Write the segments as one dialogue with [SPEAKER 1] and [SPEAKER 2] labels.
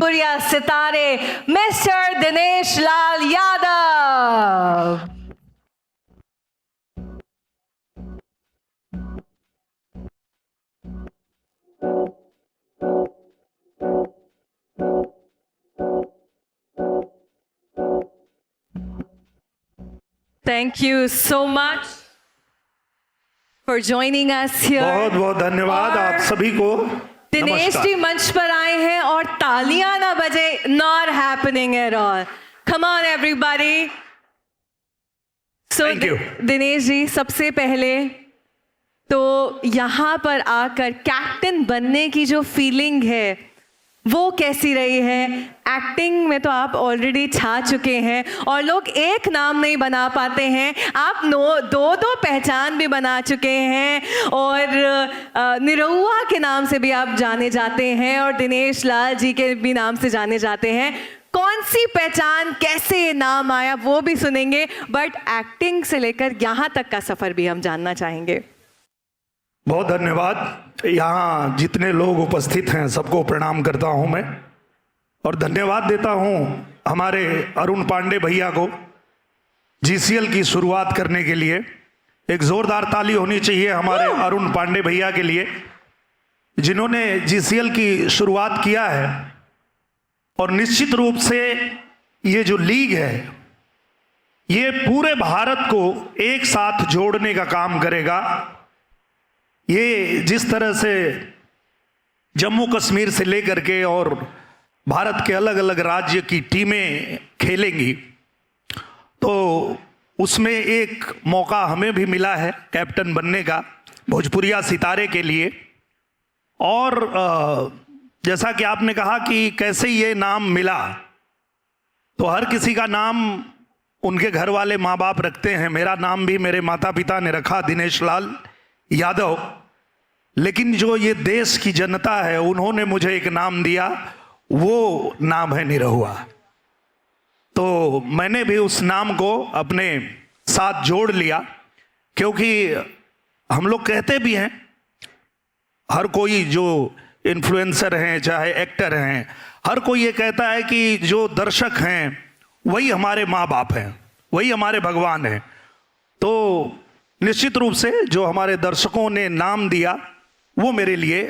[SPEAKER 1] भोजपुरिया सितारे mister Dinesh Lal Yadav. Thank you so much for joining us here.
[SPEAKER 2] बहुत बहुत धन्यवाद आप सभी को।
[SPEAKER 1] दिनेश जी मंच पर आए हैं और तालियां ना बजे, not happening at all. Come on everybody. So
[SPEAKER 2] Thank you.
[SPEAKER 1] Dinesh ji, सबसे पहले तो यहाँ पर आकर कैप्टन बनने की जो फीलिंग है वो कैसी रही है? एक्टिंग में तो आप ऑलरेडी छा चुके हैं और लोग एक नाम नहीं बना पाते हैं, आप दो पहचान भी बना चुके हैं और निरहुआ के नाम से भी आप जाने जाते हैं और दिनेश लाल जी के भी नाम से जाने जाते हैं। कौन सी पहचान, कैसे ये नाम आया वो भी सुनेंगे, बट एक्टिंग से लेकर यहाँ तक का सफ़र भी हम जानना चाहेंगे।
[SPEAKER 2] बहुत धन्यवाद। यहाँ जितने लोग उपस्थित हैं सबको प्रणाम करता हूँ मैं और धन्यवाद देता हूँ हमारे अरुण पांडे भैया को जीसीएल की शुरुआत करने के लिए। एक जोरदार ताली होनी चाहिए हमारे अरुण पांडे भैया के लिए जिन्होंने जीसीएल की शुरुआत किया है। और निश्चित रूप से ये जो लीग है ये पूरे भारत को एक साथ जोड़ने का काम करेगा। ये जिस तरह से जम्मू कश्मीर से लेकर के और भारत के अलग अलग राज्य की टीमें खेलेंगी तो उसमें एक मौका हमें भी मिला है कैप्टन बनने का भोजपुरिया सितारे के लिए। और जैसा कि आपने कहा कि कैसे ये नाम मिला, तो हर किसी का नाम उनके घर वाले माँ बाप रखते हैं। मेरा नाम भी मेरे माता पिता ने रखा दिनेश लाल यादव, लेकिन जो ये देश की जनता है उन्होंने मुझे एक नाम दिया, वो नाम है निरहुआ। तो मैंने भी उस नाम को अपने साथ जोड़ लिया क्योंकि हम लोग कहते भी हैं, हर कोई जो इन्फ्लुएंसर हैं चाहे एक्टर हैं, हर कोई ये कहता है कि जो दर्शक हैं वही हमारे माँ बाप हैं, वही हमारे भगवान हैं। तो निश्चित रूप से जो हमारे दर्शकों ने नाम दिया वो मेरे लिए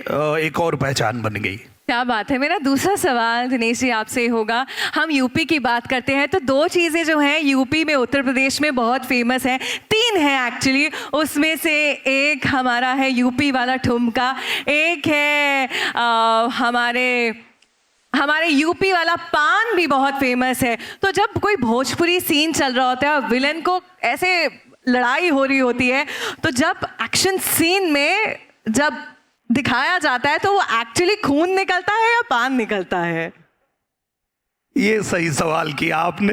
[SPEAKER 2] एक और पहचान बन गई।
[SPEAKER 1] क्या बात है। मेरा दूसरा सवाल दिनेश जी आपसे होगा, हम यूपी की बात करते हैं तो दो चीज़ें जो हैं यूपी में, उत्तर प्रदेश में बहुत फेमस हैं, तीन हैं एक्चुअली। उसमें से एक हमारा है यूपी वाला ठुमका, एक है हमारे यूपी वाला पान भी बहुत फेमस है। तो जब कोई भोजपुरी सीन चल रहा होता है और विलन को ऐसे लड़ाई हो रही होती है, तो जब एक्शन सीन में जब दिखाया जाता है तो वो एक्चुअली खून निकलता है या पान निकलता है?
[SPEAKER 2] ये सही सवाल किया आपने।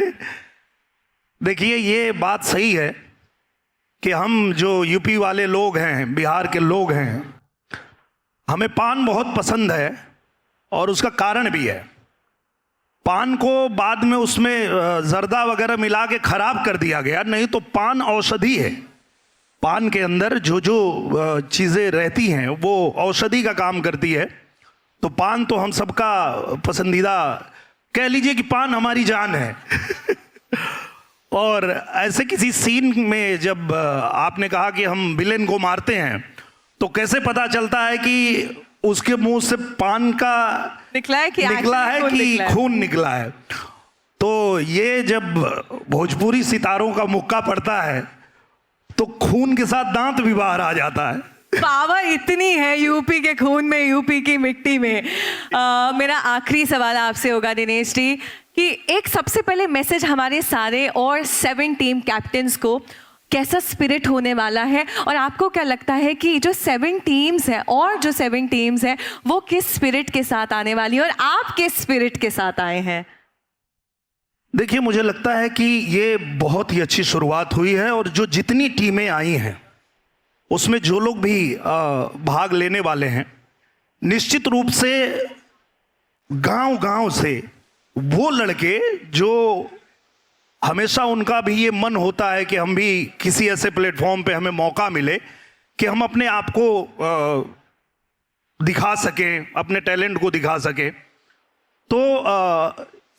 [SPEAKER 2] देखिए ये बात सही है कि हम जो यूपी वाले लोग हैं, बिहार के लोग हैं, हमें पान बहुत पसंद है और उसका कारण भी है। पान को बाद में उसमें जर्दा वगैरह मिला के खराब कर दिया गया, नहीं तो पान औषधि है। पान के अंदर जो जो चीज़ें रहती हैं वो औषधि का काम करती है। तो पान तो हम सबका पसंदीदा, कह लीजिए कि पान हमारी जान है। और ऐसे किसी सीन में जब आपने कहा कि हम विलेन को मारते हैं तो कैसे पता चलता है कि उसके मुंह से पान का निकला है कि खून निकला है? तो ये जब भोजपुरी सितारों का मुक्का पड़ता है तो खून के साथ दांत भी बाहर आ जाता है।
[SPEAKER 1] पावर इतनी है यूपी के खून में, यूपी की मिट्टी में। मेरा आखिरी सवाल आपसे होगा दिनेश जी कि एक सबसे पहले मैसेज हमारे सारे और 7 टीम कैप्टन्स को, कैसा स्पिरिट होने वाला है और आपको क्या लगता है कि जो 7 टीम्स हैं और जो 7 टीम्स हैं वो किस स्पिरिट के साथ आने वाली है और आप किस स्पिरिट के साथ आए हैं?
[SPEAKER 2] देखिए मुझे लगता है कि ये बहुत ही अच्छी शुरुआत हुई है और जो जितनी टीमें आई हैं उसमें जो लोग भी भाग लेने वाले हैं, निश्चित रूप से गांव-गांव से वो लड़के जो हमेशा उनका भी ये मन होता है कि हम भी किसी ऐसे प्लेटफॉर्म पे हमें मौका मिले कि हम अपने आप को दिखा सकें, अपने टैलेंट को दिखा सकें। तो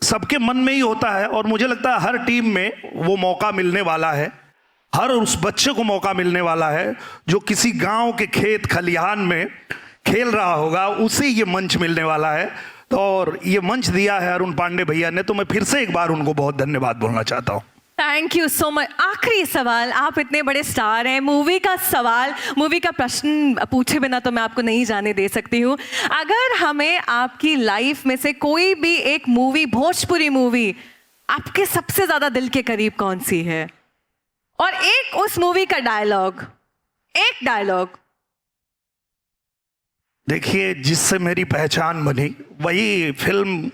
[SPEAKER 2] सबके मन में ही होता है और मुझे लगता है हर टीम में वो मौका मिलने वाला है, हर उस बच्चे को मौका मिलने वाला है जो किसी गांव के खेत खलिहान में खेल रहा होगा, उसे ये मंच मिलने वाला है। तो और ये मंच दिया है अरुण पांडे भैया ने, तो मैं फिर से एक बार उनको बहुत धन्यवाद बोलना चाहता हूँ।
[SPEAKER 1] Thank you so much. आखिरी सवाल, आप इतने बड़े स्टार हैं, मूवी का सवाल, मूवी का प्रश्न पूछे बिना तो मैं आपको नहीं जाने दे सकती हूँ। अगर हमें आपकी लाइफ में से कोई भी एक मूवी, भोजपुरी मूवी, आपके सबसे ज्यादा दिल के करीब कौन सी है, और एक उस मूवी का डायलॉग, एक डायलॉग।
[SPEAKER 2] देखिए, जिससे मेरी पहचान बनी वही फिल्म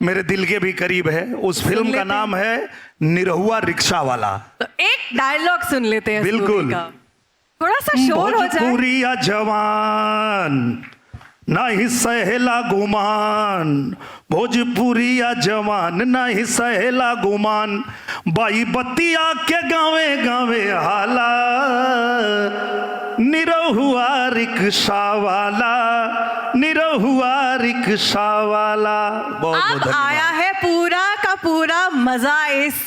[SPEAKER 2] मेरे दिल के भी करीब है। उस फिल्म का नाम है निरहुआ रिक्शा वाला।
[SPEAKER 1] तो एक डायलॉग सुन लेते हैं।
[SPEAKER 2] बिल्कुल,
[SPEAKER 1] थोड़ा सा शोर हो जाए।
[SPEAKER 2] भोजपुरिया जवान नहीं सहेला गुमान, भोजपुरिया जवान नहीं सहेला गुमान, बाई बत्तिया के गावे गावे हाला, निरहुआ रिक्शा वाला, निरहुआ रिक्शा वाला। बहुत
[SPEAKER 1] अब आया है पूरा का पूरा मजा इस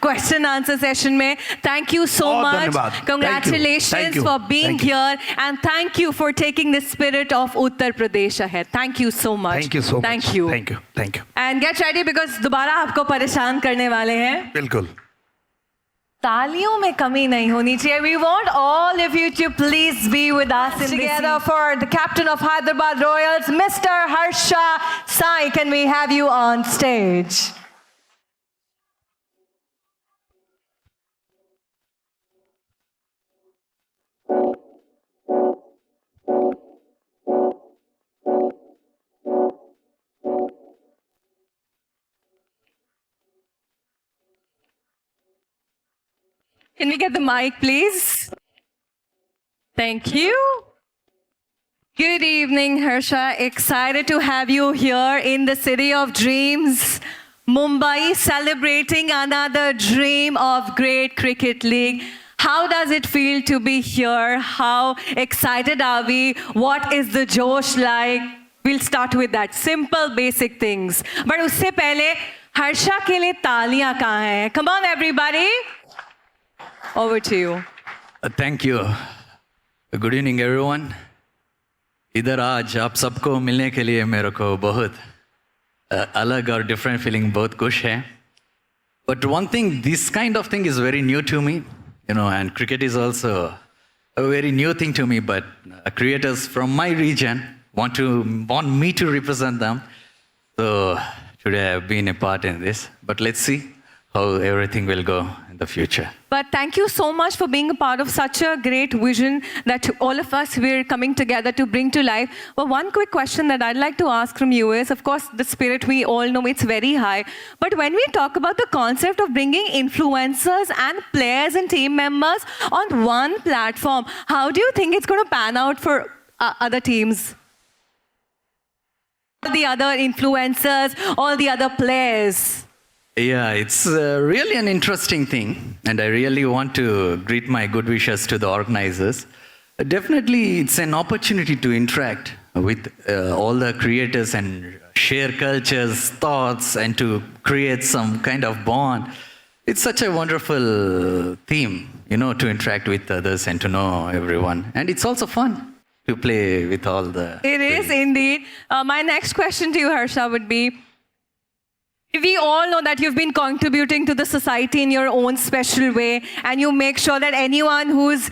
[SPEAKER 1] क्वेश्चन आंसर सेशन में। Thank you so much, congratulations for being here and thank you for taking the spirit of Uttar Pradesh ahead. Thank you so much.
[SPEAKER 2] Thank you so much.
[SPEAKER 1] Thank you,
[SPEAKER 2] thank you.
[SPEAKER 1] And get ready because दोबारा आपको परेशान करने वाले हैं।
[SPEAKER 2] बिल्कुल,
[SPEAKER 1] तालियों में कमी नहीं होनी चाहिए। We want all of you to please be with us in together for the captain of Hyderabad Royals, Mr. Harsha Sai. Can we have you on stage? Can we get the mic, please? Thank you. Good evening, Harsha. Excited to have you here in the city of dreams, Mumbai, celebrating another dream of great cricket league. How does it feel to be here? How excited are we? What is the josh like? We'll start with that. Simple, basic things. But usse pehle, Harsha ke liye taaliyan kahan hain? Come on, everybody. Over to you.
[SPEAKER 3] Thank you. Good evening, everyone. इधर आज आप सबको मिलने के लिए मेरे को बहुत अलग और different feeling, बहुत खुश है. But one thing, this kind of thing is very new to me, you know, and cricket is also a very new thing to me. But creators from my region want me to represent them. So today I've been a part in this. But let's see how everything will go in the future.
[SPEAKER 1] But thank you so much for being a part of such a great vision that all of us, we're coming together to bring to life. But one quick question that I'd like to ask from you is, of course, the spirit, we all know it's very high. But when we talk about the concept of bringing influencers and players and team members on one platform, how do you think it's going to pan out for other teams? All the other influencers, all the other players.
[SPEAKER 3] Yeah, it's really an interesting thing, and I really want to greet my good wishes to the organizers. Definitely, it's an opportunity to interact with all the creators and share cultures, thoughts, and to create some kind of bond. It's such a wonderful theme, you know, to interact with others and to know everyone. And it's also fun to play with all the...
[SPEAKER 1] It is indeed. My next question to you, Harsha, would be, we all know that you've been contributing to the society in your own special way, and you make sure that anyone who's,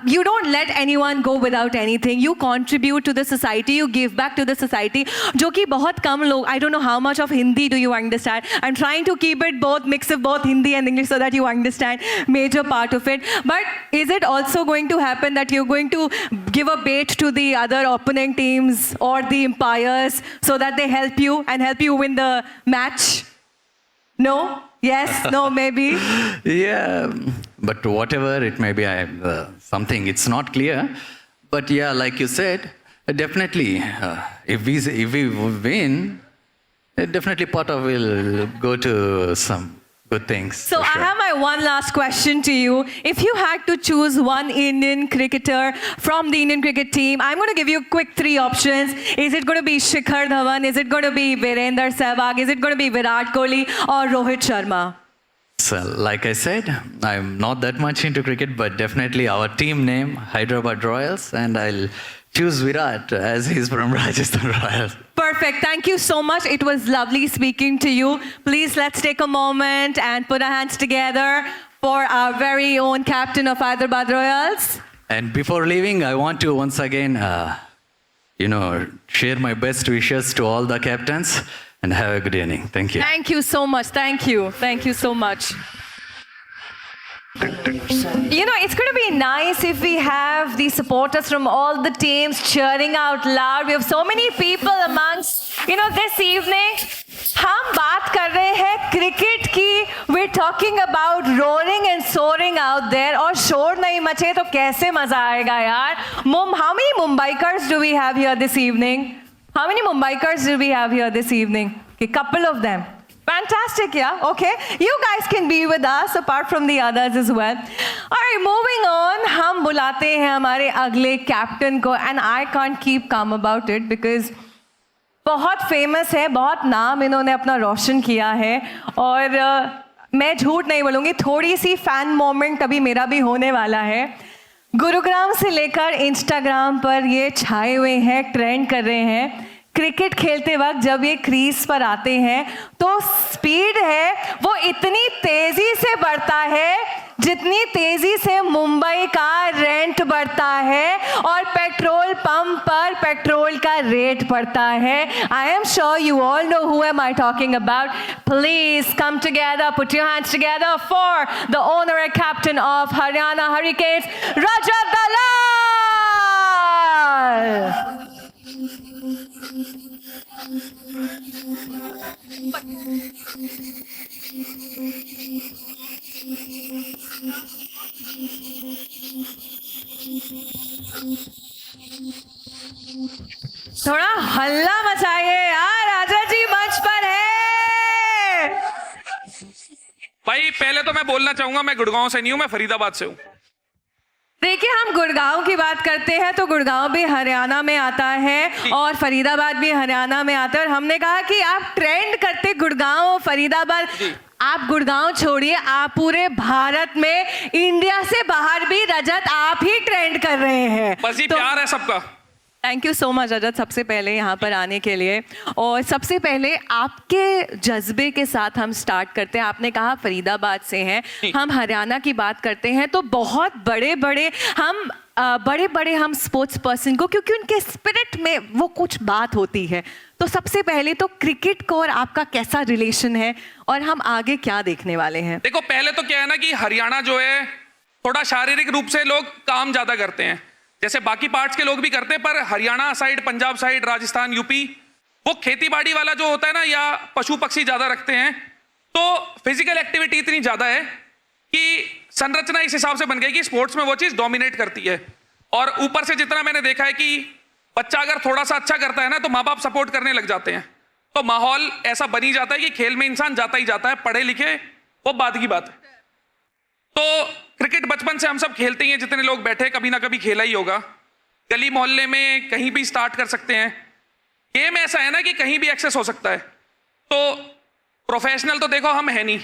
[SPEAKER 1] you don't let anyone go without anything. You contribute to the society, you give back to the society. जो कि बहुत कम लोग, I don't know how much of Hindi do you understand. I'm trying to keep it both, mix of both Hindi and English so that you understand major part of it. But is it also going to happen that you're going to give a bait to the other opponent teams or the umpires so that they help you and help you win the match? No? Yes? No? Maybe?
[SPEAKER 3] Yeah, but whatever it may be, something, it's not clear. But yeah, like you said, definitely, if we win, definitely part of will go to some good things.
[SPEAKER 1] So
[SPEAKER 3] for
[SPEAKER 1] I
[SPEAKER 3] sure.
[SPEAKER 1] have my one last question to you. If you had to choose one Indian cricketer from the Indian cricket team, I'm going to give you quick 3 options. Is it going to be Shikhar Dhawan? Is it going to be Virender Sehwag? Is it going to be Virat Kohli or Rohit Sharma?
[SPEAKER 3] So, like I said, I'm not that much into cricket, but definitely our team name, Hyderabad Royals, and I'll choose Virat as he's from Rajasthan Royals.
[SPEAKER 1] Perfect. Thank you so much. It was lovely speaking to you. Please let's take a moment and put our hands together for our very own captain of Hyderabad Royals.
[SPEAKER 3] And before leaving, I want to once again, share my best wishes to all the captains and have a good evening. Thank you.
[SPEAKER 1] Thank you so much. Thank you. Thank you so much. It's going to be nice if we have the supporters from all the teams cheering out loud. We have so many people amongst, this evening. हम बात कर रहे हैं cricket की. We're talking about roaring and soaring out there. और शोर नहीं मचे तो कैसे मजा आएगा यार. How many Mumbaikars do we have here this evening? How many Mumbaikars do we have here this evening? A couple of them. Fantastic, yeah, okay. You guys can be with us apart from the others as well. All right, moving on, हम बुलाते हैं हमारे अगले captain को and I can't keep calm about it because बहुत famous है, बहुत नाम इन्होंने अपना रोशन किया है और मैं झूठ नहीं बोलूँगी, थोड़ी सी फैन मोमेंट अभी मेरा भी होने वाला है. गुरुग्राम से लेकर इंस्टाग्राम पर ये छाए हुए हैं, ट्रेंड कर रहे हैं. क्रिकेट खेलते वक्त जब ये क्रीज पर आते हैं तो स्पीड है वो इतनी तेजी से बढ़ता है जितनी तेजी से मुंबई का रेंट बढ़ता है और पेट्रोल पंप पर पेट्रोल का रेट बढ़ता है. I am sure you all know who am I talking about. Please come together, put your hands together for the owner and captain of Haryana Hurricanes, Rajat Dalal. थोड़ा हल्ला मचाइए यार, राजा जी मंच पर है.
[SPEAKER 4] भाई पहले तो मैं बोलना चाहूंगा मैं गुड़गांव से नहीं हूं, मैं फरीदाबाद से हूं.
[SPEAKER 1] देखिए, हम गुड़गांव की बात करते हैं तो गुड़गांव भी हरियाणा में आता है और फरीदाबाद भी हरियाणा में आता है. और हमने कहा कि आप ट्रेंड करते गुड़गांव फरीदाबाद, आप गुड़गांव छोड़िए, आप पूरे भारत में इंडिया से बाहर भी रजत आप ही ट्रेंड कर रहे हैं.
[SPEAKER 4] बस ये प्यार है सबका.
[SPEAKER 1] थैंक यू सो मच रजत, सबसे पहले यहाँ पर आने के लिए. और सबसे पहले आपके जज्बे के साथ हम स्टार्ट करते हैं. आपने कहा फरीदाबाद से हैं, हम हरियाणा की बात करते हैं तो बहुत बड़े बड़े हम स्पोर्ट्स पर्सन को, क्योंकि उनके स्पिरिट में वो कुछ बात होती है. तो सबसे पहले तो क्रिकेट को और आपका कैसा रिलेशन है और हम आगे क्या देखने वाले हैं?
[SPEAKER 4] देखो, पहले तो क्या है ना कि हरियाणा जो है थोड़ा शारीरिक रूप से लोग काम ज्यादा करते हैं, जैसे बाकी पार्ट्स के लोग भी करते हैं, पर Haryana side, Punjab side, Rajasthan, UP, वो खेती बाड़ी वाला जो होता है ना, या पशु पक्षी ज्यादा रखते हैं, तो फिजिकल एक्टिविटी इतनी ज्यादा है कि संरचना इस हिसाब से बन गई कि स्पोर्ट्स में वो चीज डोमिनेट करती है. और ऊपर से जितना मैंने देखा है कि बच्चा अगर थोड़ा सा अच्छा करता है ना तो माँ बाप सपोर्ट करने लग जाते हैं, तो माहौल ऐसा बनी जाता है कि खेल में इंसान जाता ही जाता है, पढ़े लिखे वो बाद की बात है. तो क्रिकेट बचपन से हम सब खेलते ही हैं, जितने लोग बैठे कभी ना कभी खेला ही होगा. गली मोहल्ले में कहीं भी स्टार्ट कर सकते हैं. गेम ऐसा है ना कि कहीं भी एक्सेस हो सकता है. तो प्रोफेशनल तो देखो हम है नहीं,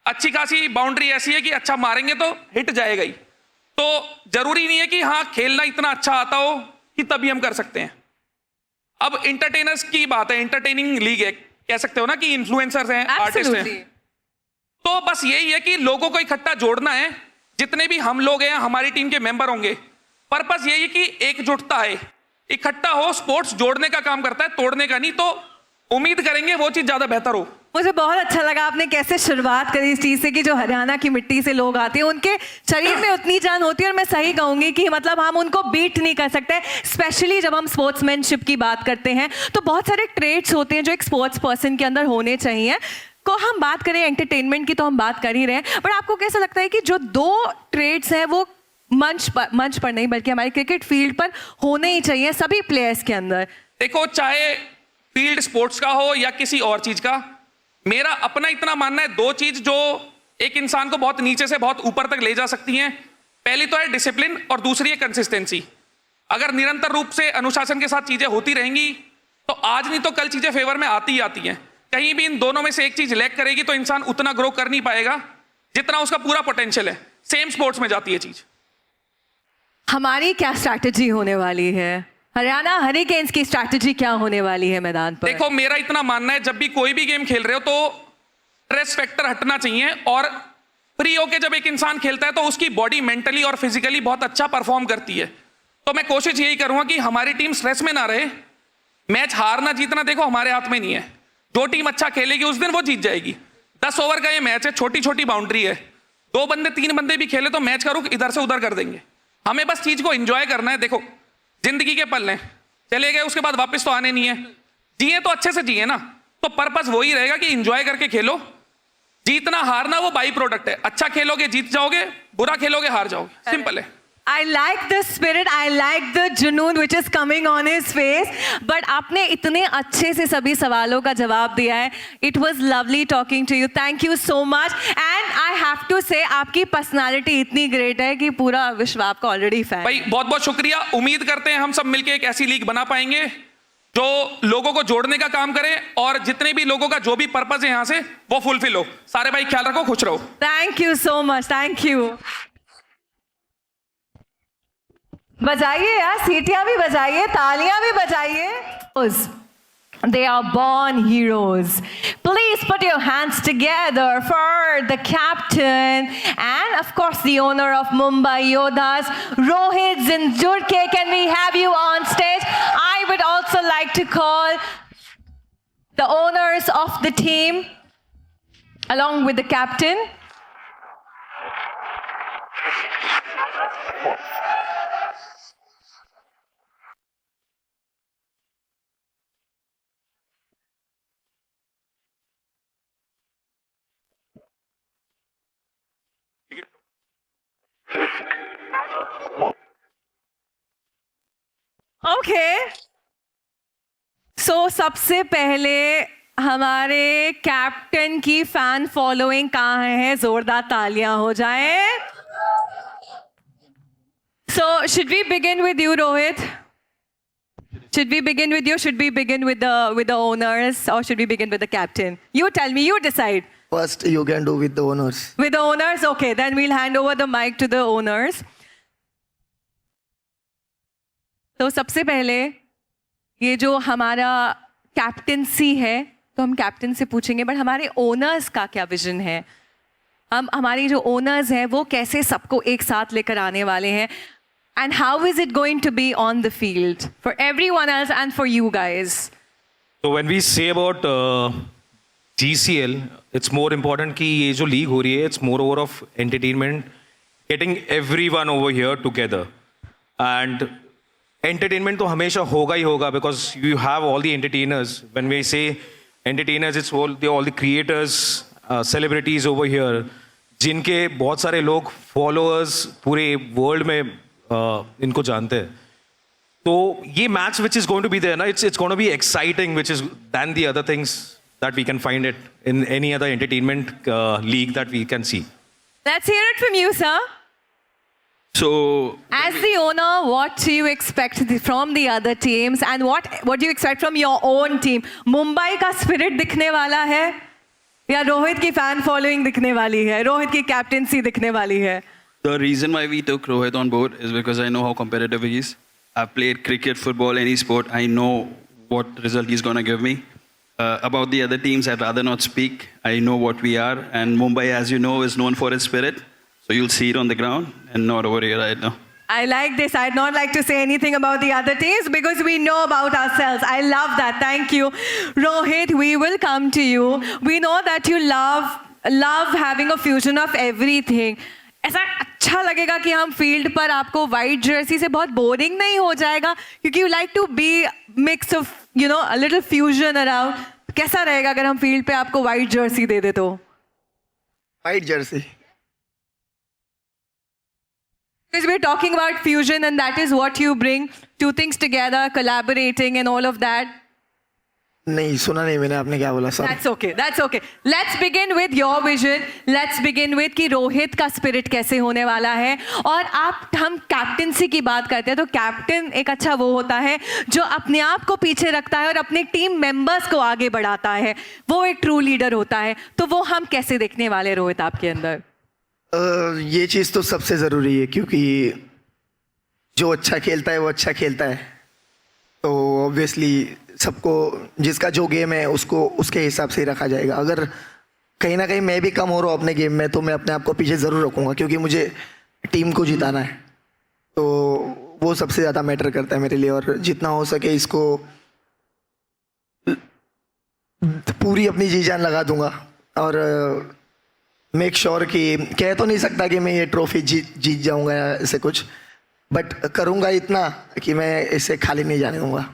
[SPEAKER 4] अच्छी खासी बाउंड्री ऐसी है कि अच्छा मारेंगे तो हिट जाएगा ही. तो जरूरी नहीं है कि हाँ खेलना इतना अच्छा आता हो कि तभी हम कर सकते हैं. अब इंटरटेनर्स की बात है, इंटरटेनिंग लीग है, कह सकते हो ना कि इन्फ्लुएंसर्स हैं, आर्टिस्ट हैं. तो बस यही है कि लोगों को इकट्ठा जोड़ना है. जितने भी हम लोग हैं, हमारी टीम के मेंबर होंगे, पर्पस यही है कि एकजुटता है, इकट्ठा हो. स्पोर्ट्स जोड़ने का काम करता है, तोड़ने का नहीं. तो उम्मीद करेंगे वो चीज ज्यादा बेहतर हो.
[SPEAKER 1] मुझे बहुत अच्छा लगा आपने कैसे शुरुआत करी इस चीज से कि जो हरियाणा की मिट्टी से लोग आते हैं उनके शरीर में उतनी जान होती है. और मैं सही कहूंगी कि मतलब हम उनको बीट नहीं कर सकते. स्पेशली जब हम स्पोर्ट्समैनशिप की बात करते हैं तो बहुत सारे ट्रेड्स होते हैं जो एक स्पोर्ट्स पर्सन के अंदर होने चाहिए. को हम बात करें एंटरटेनमेंट की तो हम बात कर ही रहे हैं, बट आपको कैसा लगता है कि जो 2 ट्रेड्स हैं वो मंच पर नहीं बल्कि हमारे क्रिकेट फील्ड पर होने ही चाहिए सभी प्लेयर्स के अंदर?
[SPEAKER 4] देखो, चाहे फील्ड स्पोर्ट्स का हो या किसी और चीज का, मेरा अपना इतना मानना है, दो चीज जो एक इंसान को बहुत नीचे से बहुत ऊपर तक ले जा सकती हैं, पहली तो है डिसिप्लिन और दूसरी है कंसिस्टेंसी। अगर निरंतर रूप से अनुशासन के साथ चीजें होती रहेंगी तो आज नहीं तो कल चीजें फेवर में आती ही आती हैं। कहीं भी इन दोनों में से एक चीज लैग करेगी तो इंसान उतना ग्रो कर नहीं पाएगा जितना उसका पूरा पोटेंशियल है। सेम स्पोर्ट्स में जाती है चीज।
[SPEAKER 1] हमारी क्या स्ट्रैटेजी होने वाली है? हरियाणा हरिकेन्स की स्ट्रैटेजी क्या होने वाली है मैदान पर?
[SPEAKER 4] देखो, मेरा इतना मानना है, जब भी कोई भी गेम खेल रहे हो तो स्ट्रेस फैक्टर हटना चाहिए, और फ्री होके जब एक इंसान खेलता है तो उसकी बॉडी मेंटली और फिजिकली बहुत अच्छा परफॉर्म करती है। तो मैं कोशिश यही करूंगा कि हमारी टीम स्ट्रेस में ना रहे। मैच हारना जीतना देखो हमारे हाथ में नहीं है, जो टीम अच्छा खेलेगी उस दिन वो जीत जाएगी। 10 ओवर का ये मैच है, छोटी छोटी बाउंड्री है, 2 बंदे 3 बंदे भी खेले तो मैच का रुख इधर से उधर कर देंगे। हमें बस चीज को एंजॉय करना है। देखो, जिंदगी के पल हैं, चले गए उसके बाद वापस तो आने नहीं है। जिए तो अच्छे से जिए ना, तो पर्पस वही रहेगा कि एंजॉय करके खेलो। जीतना हारना वो बाई प्रोडक्ट है, अच्छा खेलोगे जीत जाओगे, बुरा खेलोगे हार जाओगे, सिंपल है।
[SPEAKER 1] I like the spirit, I like the जुनून which is coming on his face. But आपने इतने अच्छे से सभी सवालों का जवाब दिया है. It was lovely talking to you. Thank you so much. And I have to say आपकी personality इतनी great है कि पूरा विश्व आपका already fan.
[SPEAKER 4] भाई बहुत बहुत शुक्रिया। उम्मीद करते हैं हम सब मिलके एक ऐसी लीग बना पाएंगे जो लोगों को जोड़ने का काम करे, और जितने भी लोगों का जो भी पर्पस है यहाँ से वो फुलफिल हो। सारे भाई ख्याल रखो, खुश रहो।
[SPEAKER 1] Thank you so much. Thank you. बजाइए यार, सीटियां भी बजाइए, तालियां भी बजाइए. They are born heroes. Please put your hands together for the captain and of course the owner of Mumbai Yodhas, Rohit Zinjurke. Can we have you on stage? I would also like to call the owners of the team along with the captain. Okay. So सबसे पहले हमारे captain की fan following कहाँ है? जोरदार तालियां हो जाएं. So should we begin with you, Rohit? Should we begin with you? Should we begin with the owners, or should we begin with the captain? You tell me. You decide.
[SPEAKER 5] First, you can do with the owners.
[SPEAKER 1] With the owners, okay. Then we'll hand over the mic to the owners. तो सबसे पहले ये जो हमारा captaincy है तो हम captain से पूछेंगे, बट हमारे ओनर्स का क्या विजन है? हमारी जो ओनर्स हैं वो कैसे सबको एक साथ लेकर आने वाले हैं? And how is it going to be on the field for everyone else and for you guys?
[SPEAKER 6] So when we say about GCL, it's more important कि ये जो लीग हो रही है, it's more over of entertainment, getting everyone over here together. And entertainment तो हमेशा होगा ही होगा, because you have all the entertainers. When we say entertainers, it's all the creators, celebrities over here, जिनके बहुत सारे लोग followers पूरे world में इनको जानते हैं. तो ये match which is going to be there ना, it's going to be exciting, which is than the other things that we can find it in any other entertainment league that we can see.
[SPEAKER 1] Let's hear it from you, sir.
[SPEAKER 7] So,
[SPEAKER 1] As the owner, what do you expect from the other teams, and what do you expect from your own team? Mumbai का spirit दिखने वाला है या रोहित की fan following दिखने वाली है, रोहित की कैप्टेंसी दिखने वाली है?
[SPEAKER 7] the reason why we took Rohit on board is because I know how competitive he is. I've played cricket, football, any sport. I know what result he's going to give me. About the other teams, I'd rather not speak. I know what we are. And Mumbai, as you know, is known for its spirit. So you'll see it on the ground and not over here right now.
[SPEAKER 1] I like this. I'd not like to say anything about the other teams because we know about ourselves. I love that. Thank you. Rohit, we will come to you. We know that you love having a fusion of everything. ऐसा अच्छा लगेगा कि हम field पर आपको white Jersey से बहुत boring नहीं हो जाएगा, क्योंकि you like to be mix of a little fusion around. कैसा रहेगा अगर हम फील्ड पे आपको वाइट जर्सी दे दे तो?
[SPEAKER 5] White jersey.
[SPEAKER 1] Because we're talking about fusion and that is what you bring, two things together, collaborating and all of that.
[SPEAKER 5] नहीं सुना नहीं मैंने, आपने क्या बोला sir?
[SPEAKER 1] That's okay. That's okay. Let's begin with your vision. Let's begin with कि रोहित का spirit कैसे होने वाला है. और हम कैप्टनसी की बात करते हैं तो कैप्टन एक अच्छा वो होता है जो अपने आप को पीछे रखता है और अपने टीम मेंबर्स को आगे बढ़ाता है. वो एक ट्रू लीडर होता है. तो वो हम कैसे देखने वाले रोहित आपके अंदर?
[SPEAKER 5] ये चीज़ तो सबसे ज़रूरी है, क्योंकि जो अच्छा खेलता है वो अच्छा खेलता है. तो ऑब्वियसली सबको जिसका जो गेम है उसको उसके हिसाब से ही रखा जाएगा. अगर कहीं ना कहीं मैं भी कम हो रहा हूँ अपने गेम में तो मैं अपने आप को पीछे ज़रूर रखूँगा, क्योंकि मुझे टीम को जिताना है. तो वो सबसे ज़्यादा मैटर करता है मेरे लिए. और जितना हो सके इसको पूरी अपनी जी जान लगा दूंगा और मेक श्योर कि कह तो नहीं सकता कि मैं ये ट्रॉफी जीत जाऊंगा या ऐसे कुछ, बट करूंगा इतना कि मैं इसे खाली नहीं जाने दूंगा.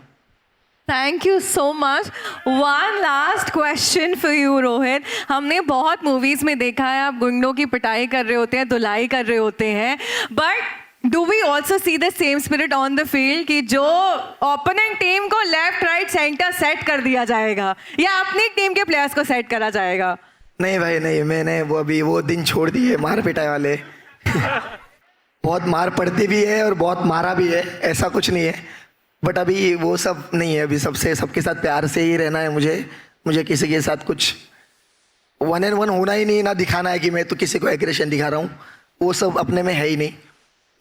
[SPEAKER 1] Thank you so much. One last question for you Rohit. हमने बहुत मूवीज में देखा है आप गुंडों की पिटाई कर रहे होते हैं, धुलाई कर रहे होते हैं, but do we also see the same spirit on the field कि जो ओपोनेंट टीम को लेफ्ट राइट सेंटर सेट कर दिया जाएगा या अपनी टीम के प्लेयर्स को सेट करा जाएगा?
[SPEAKER 5] नहीं भाई नहीं, मैंने वो अभी वो दिन छोड़ दिए मार पिटाई वाले. बहुत मार पड़ती भी है और बहुत मारा भी है, ऐसा कुछ नहीं है, बट अभी वो सब नहीं है. अभी सबके साथ प्यार से ही रहना है. मुझे किसी के साथ कुछ 1-on-1 होना ही नहीं, ना दिखाना है कि मैं तो किसी को एग्रेशन दिखा रहा हूँ. वो सब अपने में है ही नहीं.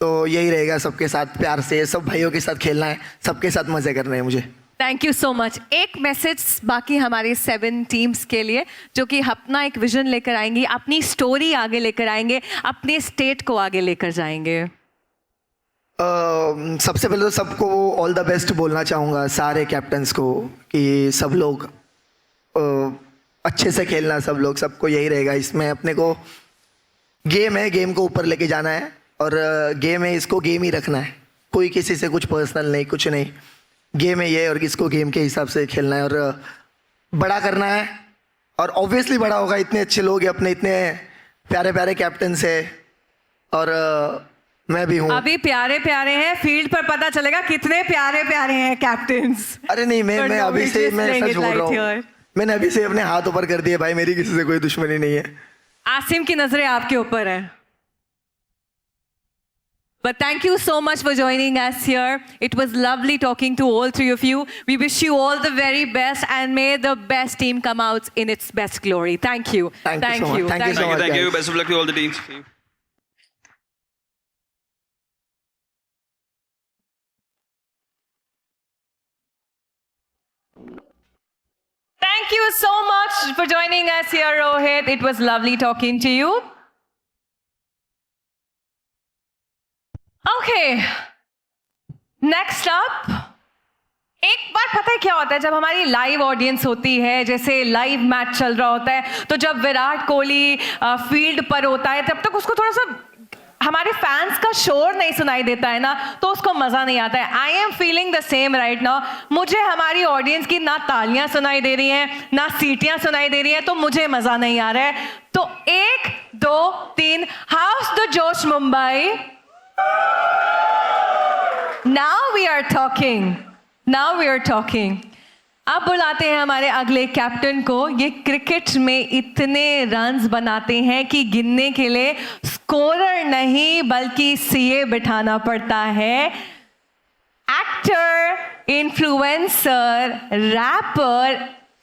[SPEAKER 5] तो यही रहेगा, सबके साथ प्यार से, सब भाइयों के साथ खेलना है, सबके साथ मजे करने हैं मुझे.
[SPEAKER 1] Thank you so much. एक मैसेज बाकी हमारे 7 टीम्स के लिए जो कि अपना एक विजन लेकर आएंगी, अपनी स्टोरी आगे लेकर आएंगे, अपने स्टेट को आगे लेकर जाएंगे.
[SPEAKER 5] सबसे पहले तो सबको ऑल द बेस्ट बोलना चाहूँगा, सारे कैप्टन्स को, कि सब लोग अच्छे से खेलना. सब लोग, सबको यही रहेगा. इसमें अपने को गेम है, गेम को ऊपर लेके जाना है और गेम है, इसको गेम ही रखना है. कोई किसी से कुछ पर्सनल नहीं, कुछ नहीं. गेम है ये और इसको गेम के हिसाब से खेलना है और बड़ा करना है. और ऑब्वियसली बड़ा होगा, इतने अच्छे लोग हैं अपने, इतने प्यारे प्यारे कैप्टन्स है और मैं भी हूँ.
[SPEAKER 1] अभी प्यारे प्यारे हैं, फील्ड पर पता चलेगा कितने प्यारे प्यारे हैं कैप्टन्स.
[SPEAKER 5] अरे नहीं, मैं अभी से मैं सच बोल रहा हूँ. मैंने अभी से अपने हाथ ऊपर कर दिए भाई, मेरी किसी से कोई दुश्मनी नहीं है.
[SPEAKER 1] आसिम की नजरें आपके ऊपर है. But thank you so much for joining us here. It was lovely talking to all 3 of you. We wish you all the very best and may the best team come out in its best glory. Thank you.
[SPEAKER 5] Thank you so much. Thank you so much.
[SPEAKER 7] Thank you.
[SPEAKER 5] guys.
[SPEAKER 7] Best of luck to all the teams.
[SPEAKER 1] Thank you so much for joining us here, Rohit. It was lovely talking to you. Okay. Next up. एक बार पता है क्या होता है जब हमारी live audience होती है, जैसे लाइव मैच चल रहा होता है, तो जब विराट कोहली फील्ड पर होता है तब तक उसको थोड़ा सा हमारे फैंस का शोर नहीं सुनाई देता है ना, तो उसको मजा नहीं आता है. I am feeling the same right now. मुझे हमारी ऑडियंस की ना तालियां सुनाई दे रही हैं, ना सीटियां सुनाई दे रही हैं, तो मुझे मजा नहीं आ रहा है. तो 1 2 3 how's the josh Mumbai. Now we are talking. Now we are talking. अब बुलाते हैं हमारे अगले कैप्टन को. ये क्रिकेट में इतने रन्स बनाते हैं कि गिनने के लिए स्कोरर नहीं बल्कि सीए बिठाना पड़ता है. Actor, influencer, rapper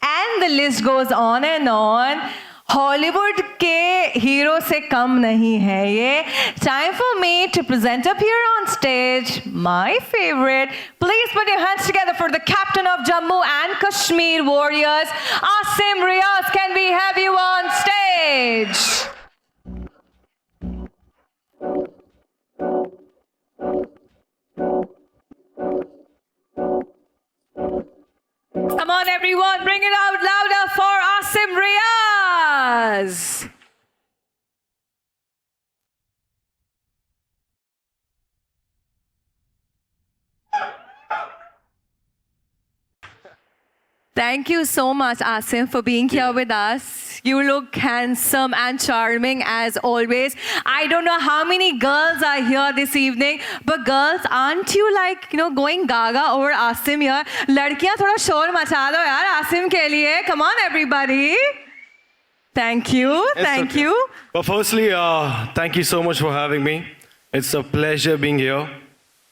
[SPEAKER 1] and the list goes on and on. Hollywood के हीरो से कम नहीं है ये. Time for me to present up here on stage my favourite. Please put your hands together for the captain of Jammu and Kashmir warriors, Asim Riaz. Can we have you on stage? Come on everyone, bring it out louder for Asim Riaz. Thank you so much, Asim, for being here with us. You look handsome and charming as always. I don't know how many girls are here this evening, but girls, aren't you like, going gaga over Asim here? लड़कियां थोड़ा शोर मचा दो यार Asim के लिए. Come on, everybody. Thank you. Thank you.
[SPEAKER 8] Well, firstly, thank you so much for having me. It's a pleasure being here.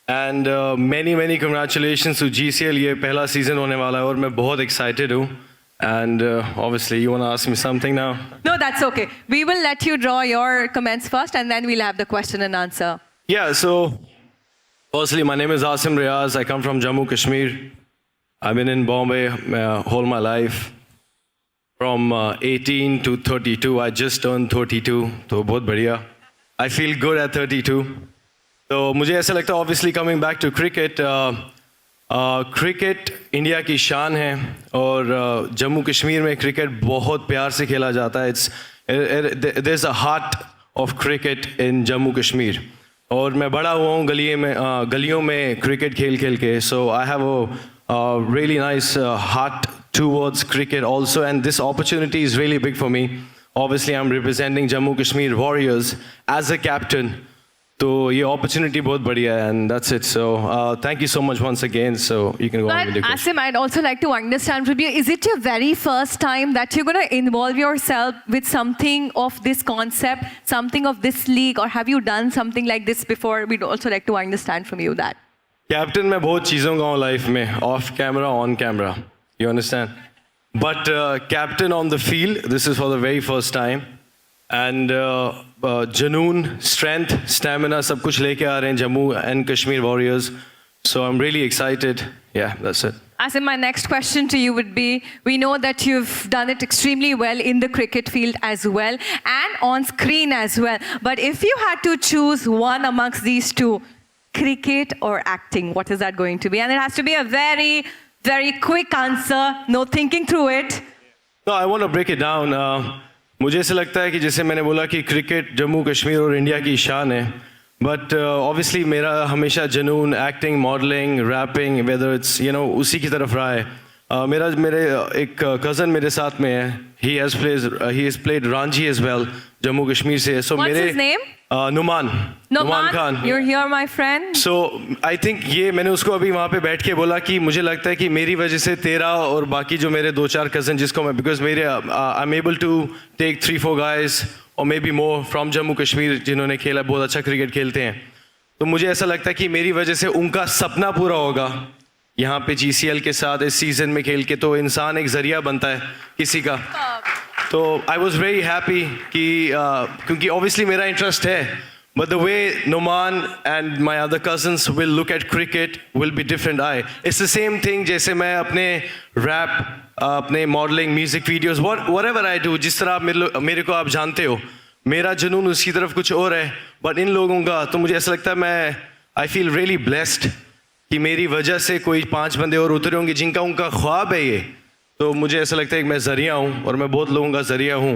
[SPEAKER 8] And many congratulations to GCL. ये पहला season होने वाला है और मैं बहुत excited हूँ. And obviously, you want to ask me something now?
[SPEAKER 1] No, that's okay. We will let you draw your comments first, and then we'll have the question and answer.
[SPEAKER 8] Yeah, so firstly, my name is Asim Riaz. I come from Jammu, Kashmir. I've been in Bombay whole my life. From 18 to 32, I just turned 32. तो बहुत बढ़िया. I feel good at 32. तो मुझे ऐसा लगता है, obviously coming back to cricket, cricket India की शान है और जम्मू कश्मीर में क्रिकेट बहुत प्यार से खेला जाता है. There's a heart of cricket in Jammu Kashmir. और मैं बड़ा हुआ हूँ गलियों में क्रिकेट खेल के. So I have a really nice heart towards cricket also, and this opportunity is really big for me. Obviously, I'm representing Jammu Kashmir Warriors as a captain. So, ये opportunity बहुत बढ़िया है, and that's it. So, thank you so much once again. So, you can go on with the question.
[SPEAKER 1] Asim, I'd also like to understand from you, is it your very first time that you're going to involve yourself with something of this concept, something of this league, or have you done something like this before? We'd also like to understand from you that.
[SPEAKER 8] Captain मैं बहुत चीज़ों का हूँ life में, off camera, on camera. You understand? But captain on the field, this is for the very first time. And Janoon, strength, stamina, सब कुछ लेके आ रहे हैं Jammu and Kashmir Warriors. So I'm really excited. Yeah, that's it.
[SPEAKER 1] Asim, my next question to you would be, we know that you've done it extremely well in the cricket field as well and on screen as well. But if you had to choose one amongst these two, cricket or acting, what is that going to be? And it has to be a very, very quick answer, no thinking through it.
[SPEAKER 8] No, I want to break it down. मुझे ऐसा लगता है कि जैसे मैंने बोला कि cricket Jammu Kashmir और इंडिया की शान है, बट ऑब्वियसली मेरा हमेशा जनून acting, modelling, rapping, whether it's उसी की तरफ रहा है. मेरे एक कज़न मेरे साथ में है. He has played Ranji as well, Jammu Kashmir से. सो
[SPEAKER 1] What's
[SPEAKER 8] मेरे
[SPEAKER 1] his name?
[SPEAKER 8] Numan Khan.
[SPEAKER 1] You're here, my friend.
[SPEAKER 8] So I think ये मैंने उसको अभी वहाँ पे बैठ के बोला कि मुझे लगता है कि मेरी वजह से तेरा और बाकी जो मेरे 2-4 कज़न जिसको मैं, बिकॉज मेरे I am able to take 3-4 guys और maybe more from Jammu Kashmir जिन्होंने खेला, बहुत अच्छा क्रिकेट खेलते हैं. तो मुझे ऐसा लगता है कि मेरी वजह से उनका सपना पूरा होगा यहाँ पे GCL के साथ इस सीज़न में खेल के. तो इंसान एक ज़रिया बनता है किसी का. तो आई वॉज वेरी हैप्पी कि क्योंकि ऑब्वियसली मेरा इंटरेस्ट है, but the way Numan and my other cousins will look at cricket will be different. It's the same thing जैसे मैं अपने रैप, अपने modelling, music videos, whatever I do, जिस तरह आप मेरे को आप जानते हो, मेरा जुनून उसकी तरफ कुछ और है. बट इन लोगों का तो मुझे ऐसा लगता है आई फील रियली ब्लेस्ड कि मेरी वजह से कोई 5 बंदे और उतरे होंगे जिनका उनका ख्वाब है ये. तो मुझे ऐसा लगता है कि मैं ज़रिया हूँ और मैं बहुत लोगों का ज़रिया हूँ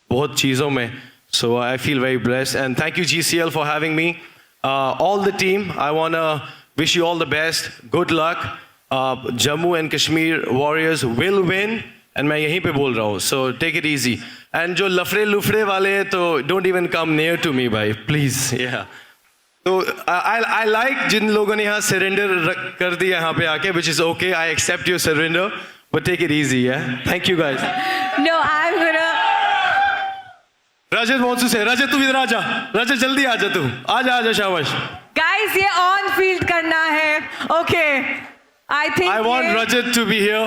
[SPEAKER 8] बहुत चीज़ों में. So I feel very blessed and thank you GCL for having me. All the team, I want to wish you all the best, good luck. Jammu and Kashmir Warriors will win एंड मैं यहीं पे बोल रहा हूँ. So take it easy. And जो लफड़े वाले हैं तो don't even come near to me भाई, प्लीज़. या तो आई लाइक जिन लोगों ने यहाँ सरेंडर कर दिया यहाँ पे आके, which is okay. I accept your surrender, but take it easy, yeah? Thank you, guys.
[SPEAKER 1] No, I'm gonna...
[SPEAKER 8] Rajat wants to say, Rajat तू इधर आ जा. Rajat जल्दी आ जा तू. आजा शाबाश.
[SPEAKER 1] Guys, ये on field करना है. Okay. I think
[SPEAKER 8] I want Rajat to be here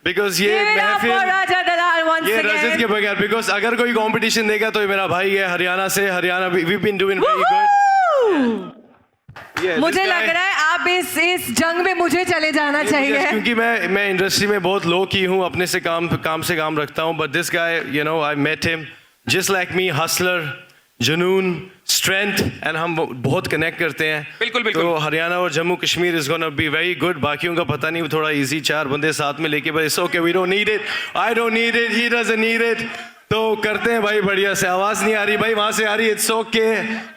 [SPEAKER 8] because ये
[SPEAKER 1] Give it up for
[SPEAKER 8] महफिल
[SPEAKER 1] Rajat Dalal once
[SPEAKER 8] ये
[SPEAKER 1] again.
[SPEAKER 8] रजत के बगैर, because अगर कोई कंपटीशन देगा तो ये मेरा भाई है हरियाणा से. Haryana we've been doing very good.
[SPEAKER 1] Woohoo!
[SPEAKER 8] Yeah,
[SPEAKER 1] मुझे
[SPEAKER 8] this
[SPEAKER 1] लग
[SPEAKER 8] guy-
[SPEAKER 1] रहा है आप इस जंग में मुझे चले जाना चाहिए.
[SPEAKER 8] क्योंकि मैं इंडस्ट्री में बहुत लो की हूँ, अपने से काम रखता हूँ. But this guy, I met him just like me, hustler, junoon, strength, and हम बहुत कनेक्ट करते हैं.
[SPEAKER 4] बिल्कुल.
[SPEAKER 8] तो हरियाणा और Jammu Kashmir is gonna be very good. बाकियों का पता नहीं, थोड़ा इजी 4 बंदे साथ में लेके, बस okay, we don't need it, I don't need it, he doesn't need it. तो करते हैं भाई बढ़िया से. आवाज नहीं आ रही भाई, वहां से आ रही, it's okay.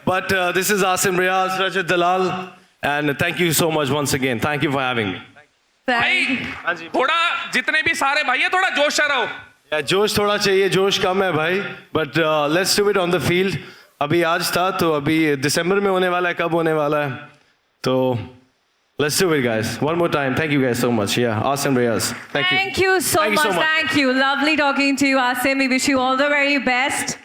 [SPEAKER 8] But this is Asim Riaz, Rajat Dalal, and thank you so much once again. Thank you for having me.
[SPEAKER 4] भाई थोड़ा जितने भी सारे भाई है थोड़ा जोश से रहो।
[SPEAKER 8] या जोश थोड़ा चाहिए, जोश कम है भाई, but let's do it on the field. अभी आज था तो अभी दिसंबर में होने वाला है, कब होने वाला है, तो let's do it guys, one more time. Thank you guys so much. Yeah, Asim Reyes, thank you.
[SPEAKER 1] Thank you so
[SPEAKER 8] Thank you
[SPEAKER 1] much.
[SPEAKER 8] so much.
[SPEAKER 1] Thank you. Lovely talking to you, Asim. We wish you all the very best.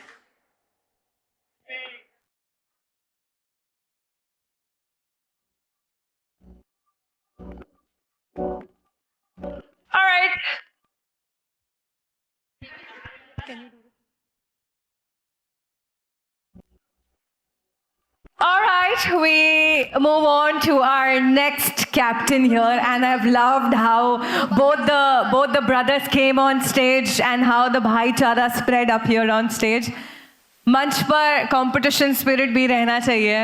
[SPEAKER 1] All right. All right, we move on to our next captain here, and I've loved how both the brothers came on stage and how the bhaichara spread up here on stage. मंच पर competition spirit भी रहना चाहिए.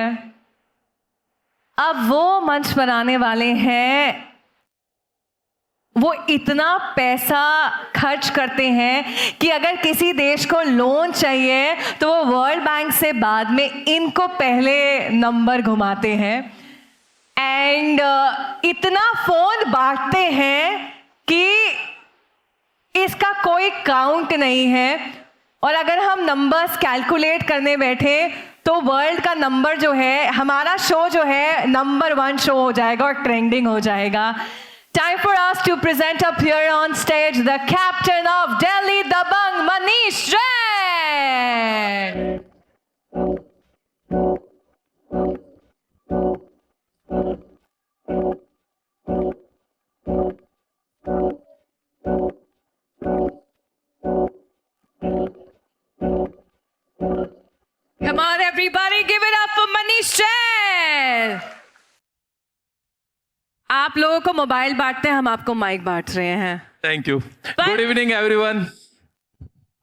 [SPEAKER 1] अब वो मंच पर आने वाले हैं, वो इतना पैसा खर्च करते हैं कि अगर किसी देश को लोन चाहिए तो वो वर्ल्ड बैंक से बाद में इनको पहले नंबर घुमाते हैं. एंड इतना फोन बांटते हैं कि इसका कोई काउंट नहीं है. और अगर हम नंबर्स कैलकुलेट करने बैठे तो वर्ल्ड का नंबर जो है, हमारा शो जो है नंबर 1 शो हो जाएगा और ट्रेंडिंग हो जाएगा. Time for us to present up here on stage the captain of Delhi Dabang, Manish Jain. Come on everybody, give it up for Manish Jain. आप लोगों को मोबाइल बांटते हैं, हम आपको माइक बांट रहे हैं.
[SPEAKER 6] Thank you. Good evening everyone.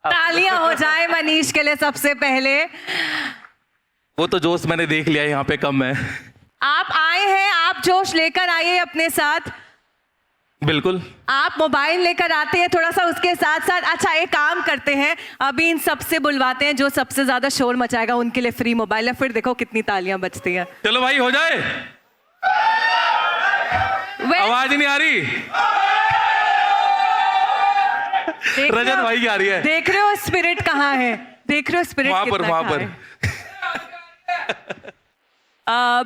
[SPEAKER 1] तालियां हो जाए मनीष के लिए सबसे पहले.
[SPEAKER 6] वो तो जोश मैंने देख लिया, यहाँ पे कम है.
[SPEAKER 1] आप आए हैं, आप जोश लेकर आइए अपने साथ.
[SPEAKER 6] बिल्कुल.
[SPEAKER 1] आप मोबाइल लेकर आते हैं थोड़ा सा उसके साथ साथ. अच्छा, एक काम करते हैं, अभी इन सबसे बुलवाते हैं, जो सबसे ज्यादा शोर मचाएगा उनके लिए फ्री मोबाइल है. फिर देखो कितनी तालियां बजती हैं.
[SPEAKER 6] चलो भाई, हो जाए. आवाज नहीं आ रही. रजत भाई की आ रही है.
[SPEAKER 1] देख रहे हो स्पिरिट कहाँ है, देख रहे हो स्पिरिट
[SPEAKER 6] वहां पर.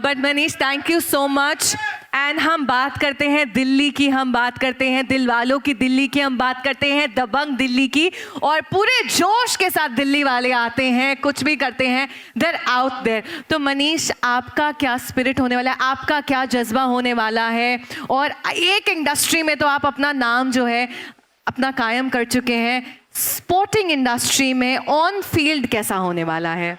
[SPEAKER 1] But Manish, thank you so much. And हम बात करते हैं दिल्ली की, हम बात करते हैं दिल वालों की दिल्ली की, हम बात करते हैं दबंग दिल्ली की. और पूरे जोश के साथ दिल्ली वाले आते हैं, कुछ भी करते हैं, देयर आउट देयर. तो मनीष, आपका क्या स्पिरिट होने वाला है, आपका क्या जज्बा होने वाला है? और एक इंडस्ट्री में तो आप अपना नाम जो है अपना कायम कर चुके हैं, स्पोर्टिंग इंडस्ट्री में ऑन फील्ड कैसा होने वाला है?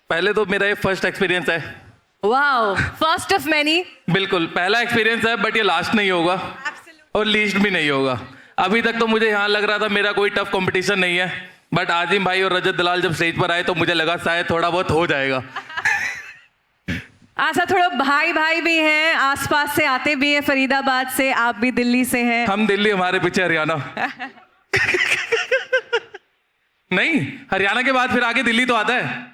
[SPEAKER 6] पहले तो मेरा ये फर्स्ट एक्सपीरियंस है.
[SPEAKER 1] Wow, first of many.
[SPEAKER 6] बिल्कुल पहला एक्सपीरियंस है, बट ये लास्ट नहीं होगा और लीस्ट भी नहीं होगा. अभी तक तो मुझे यहाँ लग रहा था मेरा कोई टफ कंपटीशन नहीं है, बट आजिम भाई और रजत दलाल जब स्टेज पर आए तो मुझे लगा शायद थोड़ा बहुत हो जाएगा.
[SPEAKER 1] अच्छा, थोड़ा भाई भाई भी हैं, आसपास से आते भी हैं, फरीदाबाद से, आप भी दिल्ली से हैं.
[SPEAKER 6] हम दिल्ली, हमारे पीछे हरियाणा. नहीं, हरियाणा के बाद फिर आगे दिल्ली तो आता है.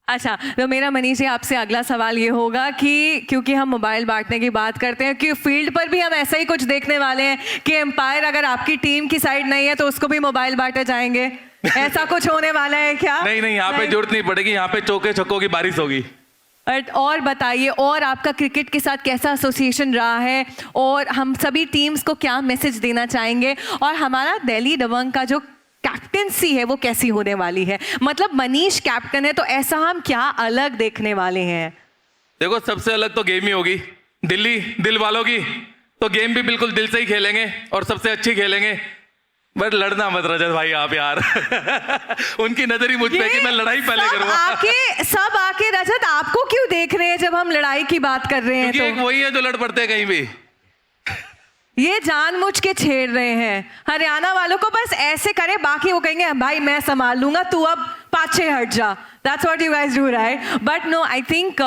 [SPEAKER 1] अच्छा, तो मेरा मनीष जी आपसे अगला सवाल ये होगा कि क्योंकि हम मोबाइल बांटने की बात करते हैं कि फील्ड पर भी हम ऐसा ही कुछ देखने वाले हैं कि एम्पायर अगर आपकी टीम की साइड नहीं है तो उसको भी मोबाइल बांटे जाएंगे. ऐसा कुछ होने वाला है क्या?
[SPEAKER 6] नहीं, यहाँ पे जरूरत नहीं पड़ेगी, यहाँ पे चौके छक्कों की बारिश होगी.
[SPEAKER 1] और बताइए, और आपका क्रिकेट के साथ कैसा एसोसिएशन रहा है, और हम सभी टीम्स को क्या मैसेज देना चाहेंगे, और हमारा दिल्ली दबंग का जो कैप्टेंसी है वो कैसी होने वाली है? मतलब मनीष कैप्टन है तो ऐसा हम क्या अलग देखने वाले हैं?
[SPEAKER 6] देखो, सबसे अलग तो गेम ही होगी. दिल्ली दिल वालों की तो गेम भी बिल्कुल दिल से ही खेलेंगे और सबसे अच्छी खेलेंगे. बस लड़ना मत रजत भाई आप यार. उनकी नजर ही मुझ पे कि मैं लड़ाई पहले करूंगा.
[SPEAKER 1] सब आके रजत आपको क्यों देख रहे हैं जब हम लड़ाई की बात कर रहे हैं?
[SPEAKER 6] क्योंकि एक वही है जो लड़ पड़ते हैं कहीं भी.
[SPEAKER 1] ये जानबूझ के छेड़ रहे हैं. हरियाणा वालों को बस ऐसे करे, बाकी वो कहेंगे भाई मैं संभाल लूंगा, तू अब पाछे हट जा. That's what you guys do, right? But no, I think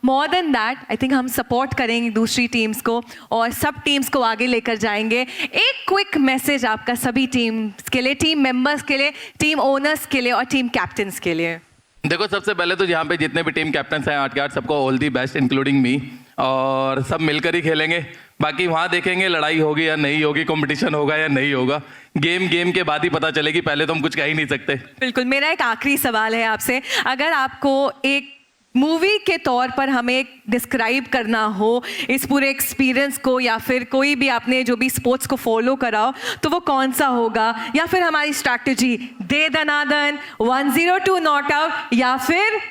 [SPEAKER 1] more than that, I think हम सपोर्ट करेंगे दूसरी टीम्स को और सब टीम्स को आगे लेकर जाएंगे. एक क्विक मैसेज आपका सभी टीम्स के लिए, टीम मेंबर्स के लिए, टीम ओनर्स के लिए और टीम कैप्टन्स के लिए.
[SPEAKER 6] देखो, सबसे पहले तो यहाँ पे जितने भी टीम कैप्टन हैं 8 के 8, सबको all the best including me. और सब मिलकर ही खेलेंगे.
[SPEAKER 9] बाकी वहां देखेंगे लड़ाई होगी या नहीं होगी, कंपटीशन होगा या नहीं होगा, गेम के बाद ही पता चलेगी, पहले तो हम कुछ कह ही नहीं सकते।
[SPEAKER 1] बिल्कुल। मेरा एक आखिरी सवाल है आपसे, अगर आपको एक मूवी के तौर पर हमें डिस्क्राइब करना हो इस पूरे एक्सपीरियंस को, या फिर कोई भी आपने जो भी स्पोर्ट्स को फॉलो करा हो, तो वो कौन सा होगा? या फिर हमारी strategy they Dana Dan, 1-0 not out, या फिर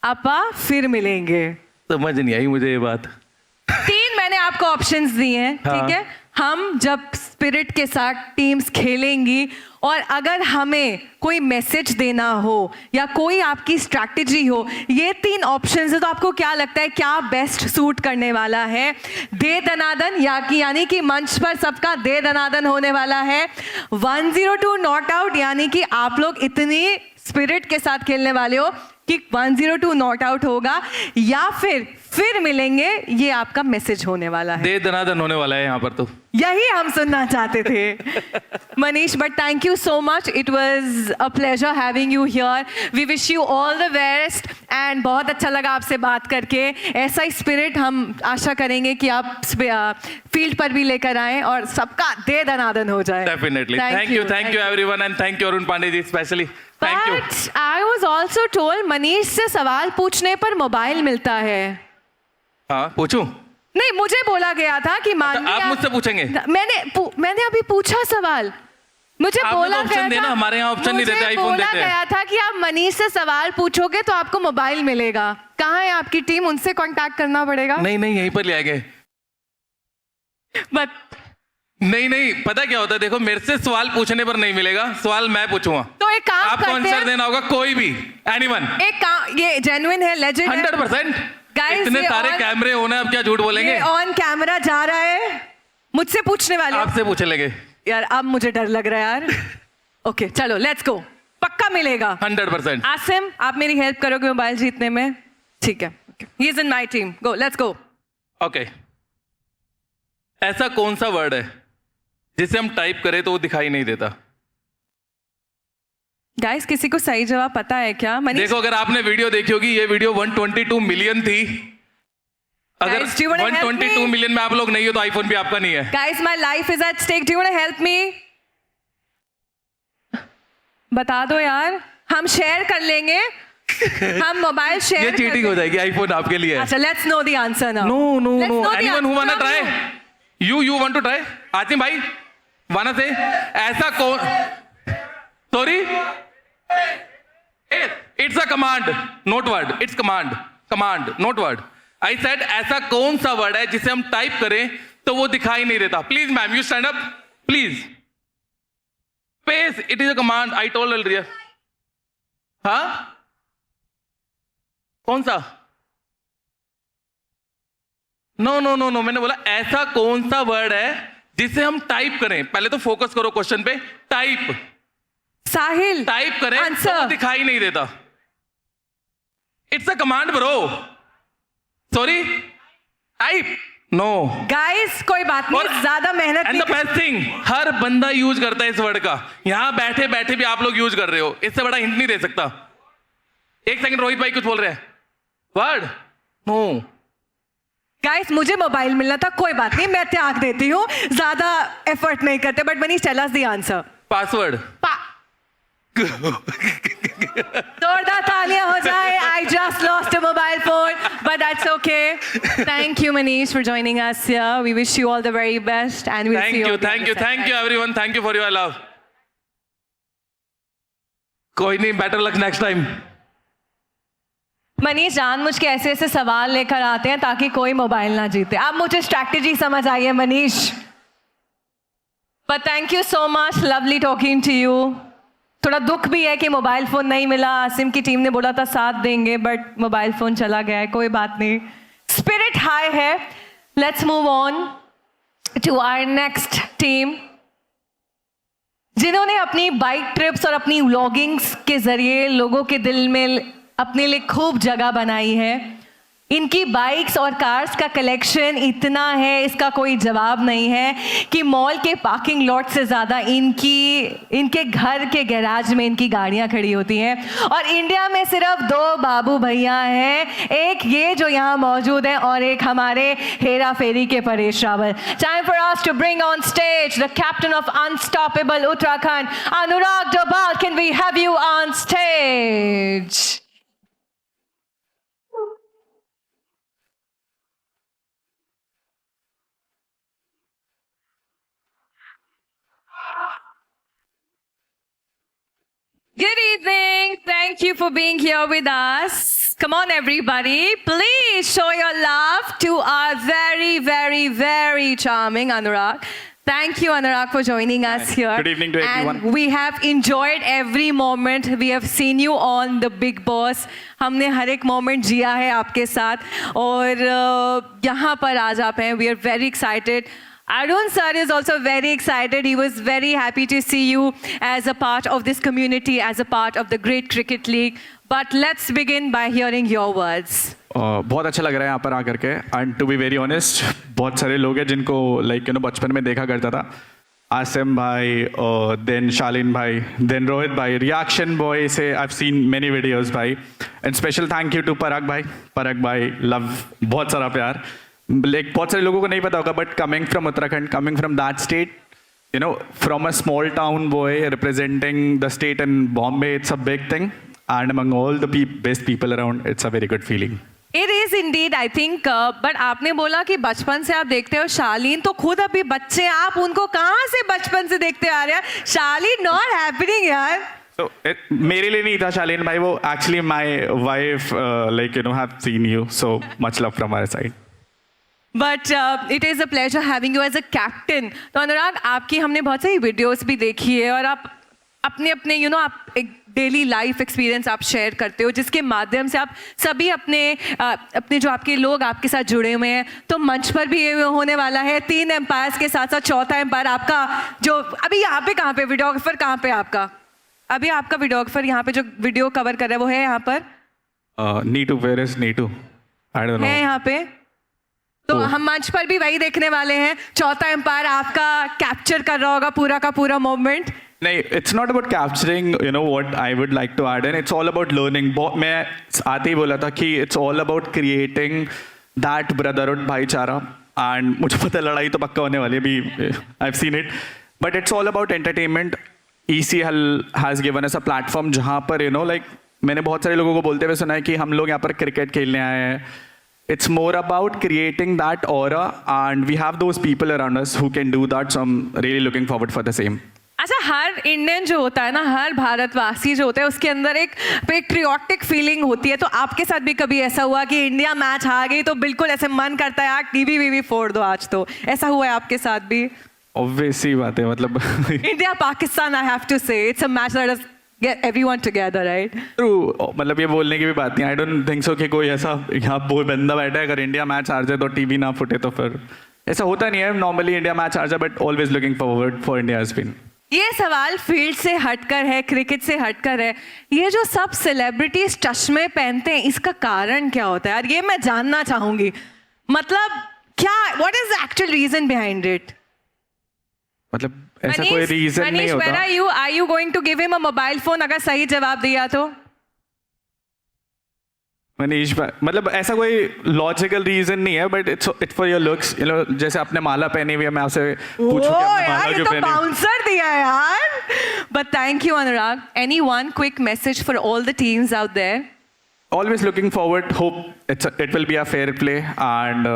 [SPEAKER 1] अपा फिर मिलेंगे?
[SPEAKER 9] समझ नहीं आई मुझे ये बात।
[SPEAKER 1] 3 मैंने आपको ऑप्शंस दिए हैं, ठीक है? हम जब स्पिरिट के साथ टीम्स खेलेंगी और अगर हमें कोई मैसेज देना हो या कोई आपकी स्ट्रैटेजी हो, ये 3 ऑप्शंस है, तो आपको क्या लगता है क्या बेस्ट सूट करने वाला है? दे दनादन यानी कि मंच पर सबका दे दनादन होने वाला है, 1-0 नॉट आउट यानी कि आप लोग इतनी स्पिरिट के साथ खेलने वाले हो कि 1-0 नॉट आउट होगा, या फिर मिलेंगे, ये आपका मैसेज होने वाला है?
[SPEAKER 9] दे दनादन होने वाला है यहाँ पर, तो
[SPEAKER 1] यही हम सुनना चाहते थे। Manish, but thank you so much, it was a pleasure having you here, we wish you all the best, and बहुत अच्छा लगा आपसे बात करके। ऐसा ही स्पिरिट हम आशा करेंगे कि आप फील्ड पर भी लेकर आएं और सबका दे दनादन हो जाए।
[SPEAKER 9] Definitely. Thank you everyone, and thank you Arun Pandey ji specially, thank you.
[SPEAKER 1] But I was also told Manish से सवाल पूछने पर मोबाइल मिलता है।
[SPEAKER 9] हाँ, पूछूं?
[SPEAKER 1] नहीं, मुझे बोला गया था कि मानिए
[SPEAKER 9] आप मुझसे पूछेंगे?
[SPEAKER 1] मैंने अभी पूछा सवाल, मुझे
[SPEAKER 9] आपने
[SPEAKER 1] बोला
[SPEAKER 9] तो ऑप्शन
[SPEAKER 1] गया
[SPEAKER 9] देना,
[SPEAKER 1] था,
[SPEAKER 9] हमारे यहाँ ऑप्शन नहीं देते, आईफोन देते हैं।
[SPEAKER 1] बोला गया था कि आप मनीष से सवाल पूछोगे तो आपको मोबाइल मिलेगा। कहाँ है आपकी टीम? उनसे कांटेक्ट करना पड़ेगा।
[SPEAKER 9] नहीं, यहीं पर ले आएंगे।
[SPEAKER 1] बट
[SPEAKER 9] नहीं, पता क्या होता है, देखो मेरे से सवाल पूछने पर नहीं मिलेगा, सवाल मैं पूछूंगा,
[SPEAKER 1] तो एक काम
[SPEAKER 9] आपको
[SPEAKER 1] करते
[SPEAKER 9] आंसर
[SPEAKER 1] हैं,
[SPEAKER 9] देना होगा, कोई भी, एनीवन।
[SPEAKER 1] एक काम, ये जेन्युइन है, लेजेंड है
[SPEAKER 9] 100%।
[SPEAKER 1] Guys,
[SPEAKER 9] इतने
[SPEAKER 1] ये
[SPEAKER 9] सारे
[SPEAKER 1] on-
[SPEAKER 9] कैमरे होने, अब क्या झूठ बोलेंगे?
[SPEAKER 1] ये ऑन कैमरा जा रहा है, मुझसे पूछने वाले हैं।
[SPEAKER 9] आपसे पूछे लगे
[SPEAKER 1] यार, अब मुझे डर लग रहा है यार। ओके, चलो लेट्स गो, पक्का मिलेगा
[SPEAKER 9] 100%।
[SPEAKER 1] आसिम, आप मेरी हेल्प करोगे मोबाइल जीतने में? ठीक है, he is in my team, go, let's go.
[SPEAKER 9] Okay, ऐसा कौन सा वर्ड है जिसे हम टाइप करें तो वो दिखाई नहीं देता?
[SPEAKER 1] गाइस, किसी को सही जवाब पता है क्या? मनीष,
[SPEAKER 9] देखो, अगर आपने वीडियो देखी होगी, ये वीडियो 122 मिलियन थी। अगर
[SPEAKER 1] Guys, do you wanna help
[SPEAKER 9] 122
[SPEAKER 1] me?
[SPEAKER 9] Million में आप लोग नहीं हो तो आईफोन भी आपका नहीं है।
[SPEAKER 1] Guys, my life is at stake, do you want to help me? बता दो यार, हम शेयर कर लेंगे, हम मोबाइल शेयर
[SPEAKER 9] ये चीटिंग हो जाएगी, आईफोन आपके लिए है।
[SPEAKER 1] अच्छा, let's know the answer now.
[SPEAKER 9] No,
[SPEAKER 1] Let's know the
[SPEAKER 9] anyone who
[SPEAKER 1] answer
[SPEAKER 9] want to
[SPEAKER 1] now.
[SPEAKER 9] Try? You want to try? Asim भाई, वाना से ऐसा कौन, sorry, it's a command not word, it's command not word. I said ऐसा कौन सा word है जिसे हम type करें तो वो दिखाई नहीं देता? Please ma'am, you stand up please. Space, it is a command, I told earlier. हाँ, कौन सा? नो, मैंने बोला ऐसा कौन सा वर्ड है जिसे हम टाइप करें, पहले तो फोकस करो क्वेश्चन पे, टाइप
[SPEAKER 1] साहिल,
[SPEAKER 9] टाइप करें तो
[SPEAKER 1] आंसर
[SPEAKER 9] दिखाई नहीं देता। It's a command bro, sorry, type, no.
[SPEAKER 1] Guys, कोई बात नहीं, ज्यादा मेहनत
[SPEAKER 9] एंड
[SPEAKER 1] नहीं
[SPEAKER 9] द बेस्ट थिंग, हर बंदा यूज करता है इस वर्ड का, यहां बैठे बैठे भी आप लोग यूज कर रहे हो, इससे बड़ा हिंट नहीं दे सकता। एक सेकंड, रोहित भाई कुछ बोल रहे हैं, वर्ड नो।
[SPEAKER 1] गाइस, मुझे मोबाइल मिलना था, कोई बात नहीं, मैं त्याग देती हूँ, ज्यादा एफर्ट नहीं करते, but Manish, tell us the answer.
[SPEAKER 9] Password.
[SPEAKER 1] जोरदार तालियां हो जाए। I just lost a mobile phone, but that's okay. Thank you, Manish, for joining us here. We wish you all the very best, and we'll see you.
[SPEAKER 9] Thank you everyone. Thank you for your love. कोई नहीं, better luck next time.
[SPEAKER 1] Manish जानबूझ के ऐसे ऐसे सवाल लेकर आते हैं ताकि कोई मोबाइल ना जीते। अब मुझे स्ट्रैटेजी समझ आई है Manish. But thank you so much. Lovely talking to you. थोड़ा दुख भी है कि मोबाइल फ़ोन नहीं मिला। आसिम की टीम ने बोला था साथ देंगे, बट मोबाइल फ़ोन चला गया है। कोई बात नहीं, स्पिरिट हाई है। Let's move on to our next team, जिन्होंने अपनी बाइक ट्रिप्स और अपनी व्लॉगिंग्स के जरिए लोगों के दिल में अपने लिए खूब जगह बनाई है। इनकी बाइक्स और कार्स का कलेक्शन इतना है, इसका कोई जवाब नहीं है कि मॉल के पार्किंग लॉट से ज़्यादा इनके घर के गैराज में इनकी गाड़ियां खड़ी होती हैं। और इंडिया में सिर्फ 2 बाबू भैया हैं, एक ये जो यहाँ मौजूद है और एक हमारे हेरा फेरी के Paresh Rawal. Time for us to bring on stage the captain of unstoppable Uttarakhand, Anurag Dobhal. Can we have you on stage? Good evening. Thank you for being here with us. Come on, everybody. Please show your love to our very, very, very charming Anurag. Thank you, Anurag, for joining us here.
[SPEAKER 10] Good evening to everyone.
[SPEAKER 1] And we have enjoyed every moment. We have seen you on The Big Boss. हमने हर एक moment जिया है आपके साथ और यहाँ पर आज आप हैं. We are very excited. Arun sir is also very excited. He was very happy to see you as a part of this community, as a part of the Great Cricket League. But let's begin by hearing your words.
[SPEAKER 10] बहुत अच्छा लग रहा है यहाँ पर आकर के. And to be very honest, बहुत सारे लोग हैं जिनको लाइक बचपन में देखा करता था. आसिम भाई, देन शालीन भाई, देन रोहित भाई, रिएक्शन बॉय से I have seen many videos भाई. And special thank you to Parag भाई, लव, बहुत सारा प्यार. लाइक बहुत सारे लोगों को नहीं पता होगा, but coming from Uttarakhand, coming from that state, you know, from a small town boy representing the state in Bombay, it's a big thing. And among all the best people around, it's a very good feeling.
[SPEAKER 1] It is indeed, I think. But आपने बोला कि बचपन से आप देखते हो. शालीन तो खुद अभी बच्चे, आप उनको कहाँ से बचपन से देखते आ रहे हैं? शालीन not happening यार.
[SPEAKER 10] So मेरे लिए नहीं था शालीन भाई, वो actually my wife like have seen you, so much love from our side.
[SPEAKER 1] But it is a pleasure having you as a captain. तो अनुराग, आपकी हमने बहुत सारी वीडियोस भी देखी है और आप अपने आप एक डेली लाइफ एक्सपीरियंस आप शेयर करते हो, जिसके माध्यम से आप सभी अपने जो आपके लोग आपके साथ जुड़े हुए हैं. तो मंच पर भी ये होने वाला है 3 एम्पायर्स के साथ साथ चौथा एम्पायर आपका, जो अभी यहाँ पे कहाँ पे वीडियोग्राफर कहाँ पे आपका, अभी आपका वीडियोग्राफर यहाँ पे जो वीडियो कवर कर रहा है वो है यहाँ पर
[SPEAKER 10] Neetu, where is Neetu? I don't know.
[SPEAKER 1] है यहाँ पे. तो हम मंच पर भी वही देखने वाले हैं. चौथा एम्पायर आपका कैप्चर कर रहा होगा पूरा का पूरा मोमेंट.
[SPEAKER 10] नहीं, it's not about capturing, what I would like to add in. It's all about learning. मैं आते ही बोला था कि it's all about creating that brotherhood, भाईचारा. And मुझे पता है लड़ाई तो पक्का होने वाली है अभी. I've seen it. But it's all about entertainment. ECL has given us a platform जहाँ पर मैंने बहुत सारे लोगों को बोलते हुए सुना है कि हम लोग यहाँ पर क्रिकेट खेलने आए हैं. It's more about creating that aura, and we have those people around us who can do that. So I'm really looking forward for the same.
[SPEAKER 1] अच्छा, हर इंडियन जो होता है ना, हर भारतवासी जो होता है, उसके अंदर एक पेट्रियोटिक फीलिंग होती है. तो आपके साथ भी कभी ऐसा हुआ कि इंडिया मैच हार गई तो बिल्कुल ऐसे मन करता है यार टीवी वीवी फोड़ दो आज? तो ऐसा हुआ है आपके साथ भी?
[SPEAKER 10] Obviously बात है, मतलब
[SPEAKER 1] India Pakistan, I have to say it's a match that is get everyone together, right?
[SPEAKER 10] True. मतलब ये बोलने की भी बात नहीं. I don't think so कि कोई ऐसा यहाँ बंदा बैठा है अगर इंडिया मैच हार जाए तो टीवी ना फुटे, तो फिर ऐसा होता नहीं है. नॉर्मली इंडिया मैच हार जाए, but always looking forward for India has been.
[SPEAKER 1] ये सवाल फील्ड से हटकर है, क्रिकेट से हटकर है. ये जो सब सेलिब्रिटीज चश्मे पहनते हैं, इसका कारण क्या होता है यार? ये मैं जानना चाहूंगी. मतलब क्या, what is the actual reason behind it?
[SPEAKER 10] मतलब ऐसा कोई रीजन नहीं होता.
[SPEAKER 1] Manish, are you going to give him a mobile phone अगर सही जवाब दिया तो?
[SPEAKER 10] मनीष भाई, मतलब ऐसा कोई लॉजिकल रीजन नहीं है, but it's for your looks. जैसे आपने माला पहनी हुई है, मैं आपसे पूछूं कि आपने माला क्यों पहनी?
[SPEAKER 1] बाउंसर दिया है यार. But thank you, Anurag. Any one quick message for all the teams out there?
[SPEAKER 10] Always looking forward. Hope it will be a fair play and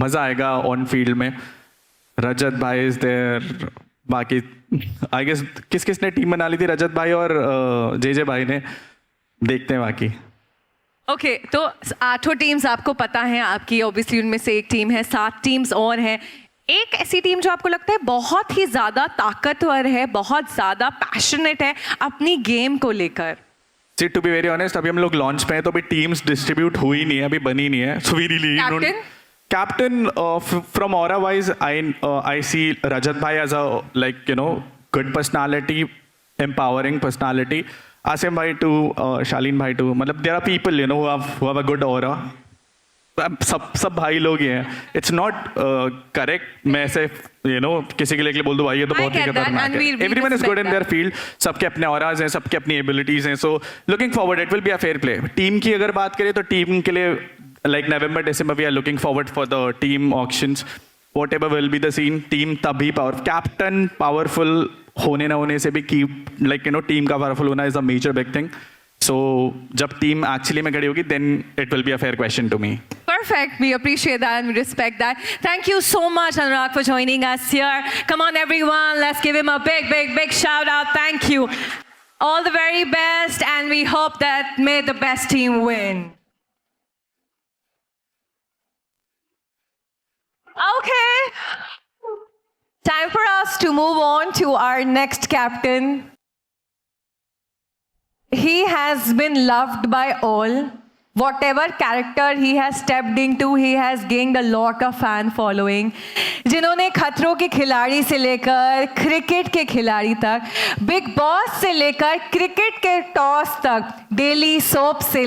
[SPEAKER 10] मजा आएगा ऑन फील्ड में. रजत भाई इज देयर. बाकी आई गेस किसने team बना ली थी? रजत भाई और जे भाई ने. देखते हैं बाकी.
[SPEAKER 1] ओके, तो 8 टीम्स आपको पता है आपकी, ऑब्वियसली उनमें से एक टीम है, 7 टीम्स और हैं. एक ऐसी टीम जो आपको लगता है बहुत ही ज़्यादा ताकतवर है, बहुत ज़्यादा पैशनेट है अपनी गेम को लेकर?
[SPEAKER 10] सी, टू बी वेरी ऑनेस्ट, अभी हम लोग लॉन्च पे हैं तो अभी टीम्स डिस्ट्रीब्यूट हुई नहीं है, अभी बनी नहीं है. So we really Captain from aura wise, I see Rajat bhai as a good personality, empowering personality. Asim bhai too, Shaleen bhai too. Matlab there are people who have a good aura. सब भाई लोग ही हैं. It's not correct मैं ऐसे किसी के लिए बोल दूं भाई ये तो
[SPEAKER 1] I
[SPEAKER 10] बहुत ही
[SPEAKER 1] get that,
[SPEAKER 10] खतरनाक
[SPEAKER 1] and
[SPEAKER 10] है.
[SPEAKER 1] we
[SPEAKER 10] Everyone is good
[SPEAKER 1] respect
[SPEAKER 10] in their
[SPEAKER 1] that.
[SPEAKER 10] field. सबके अपने ऑराज हैं, सबके अपनी एबिलिटीज हैं. So looking forward it will be a fair play. Team की अगर बात करें तो टीम के लिए लाइक नवंबर दिसंबर we are looking forward for the team auctions. Whatever will be the scene, team तभी कैप्टन पावरफुल होने ना होने से भी टीम का पावरफुल होना is a major big thing. So जब टीम एक्चुअली में खड़ी होगी then it will be a fair question to me.
[SPEAKER 1] Perfect. We appreciate that and we respect that. Thank you so much, Anurag, for joining us here. Come on, everyone. Let's give him a big, big, big shout out. Thank you. All the very best, and we hope that may the best team win. Okay. Time for us to move on to our next captain. He has been loved by all. Whatever character he has stepped into, he has gained a lot of fan following. जिन्होंने खतरों के खिलाड़ी से लेकर cricket के खिलाड़ी तक, big boss से लेकर क्रिकेट के टॉस तक, डेली सोप से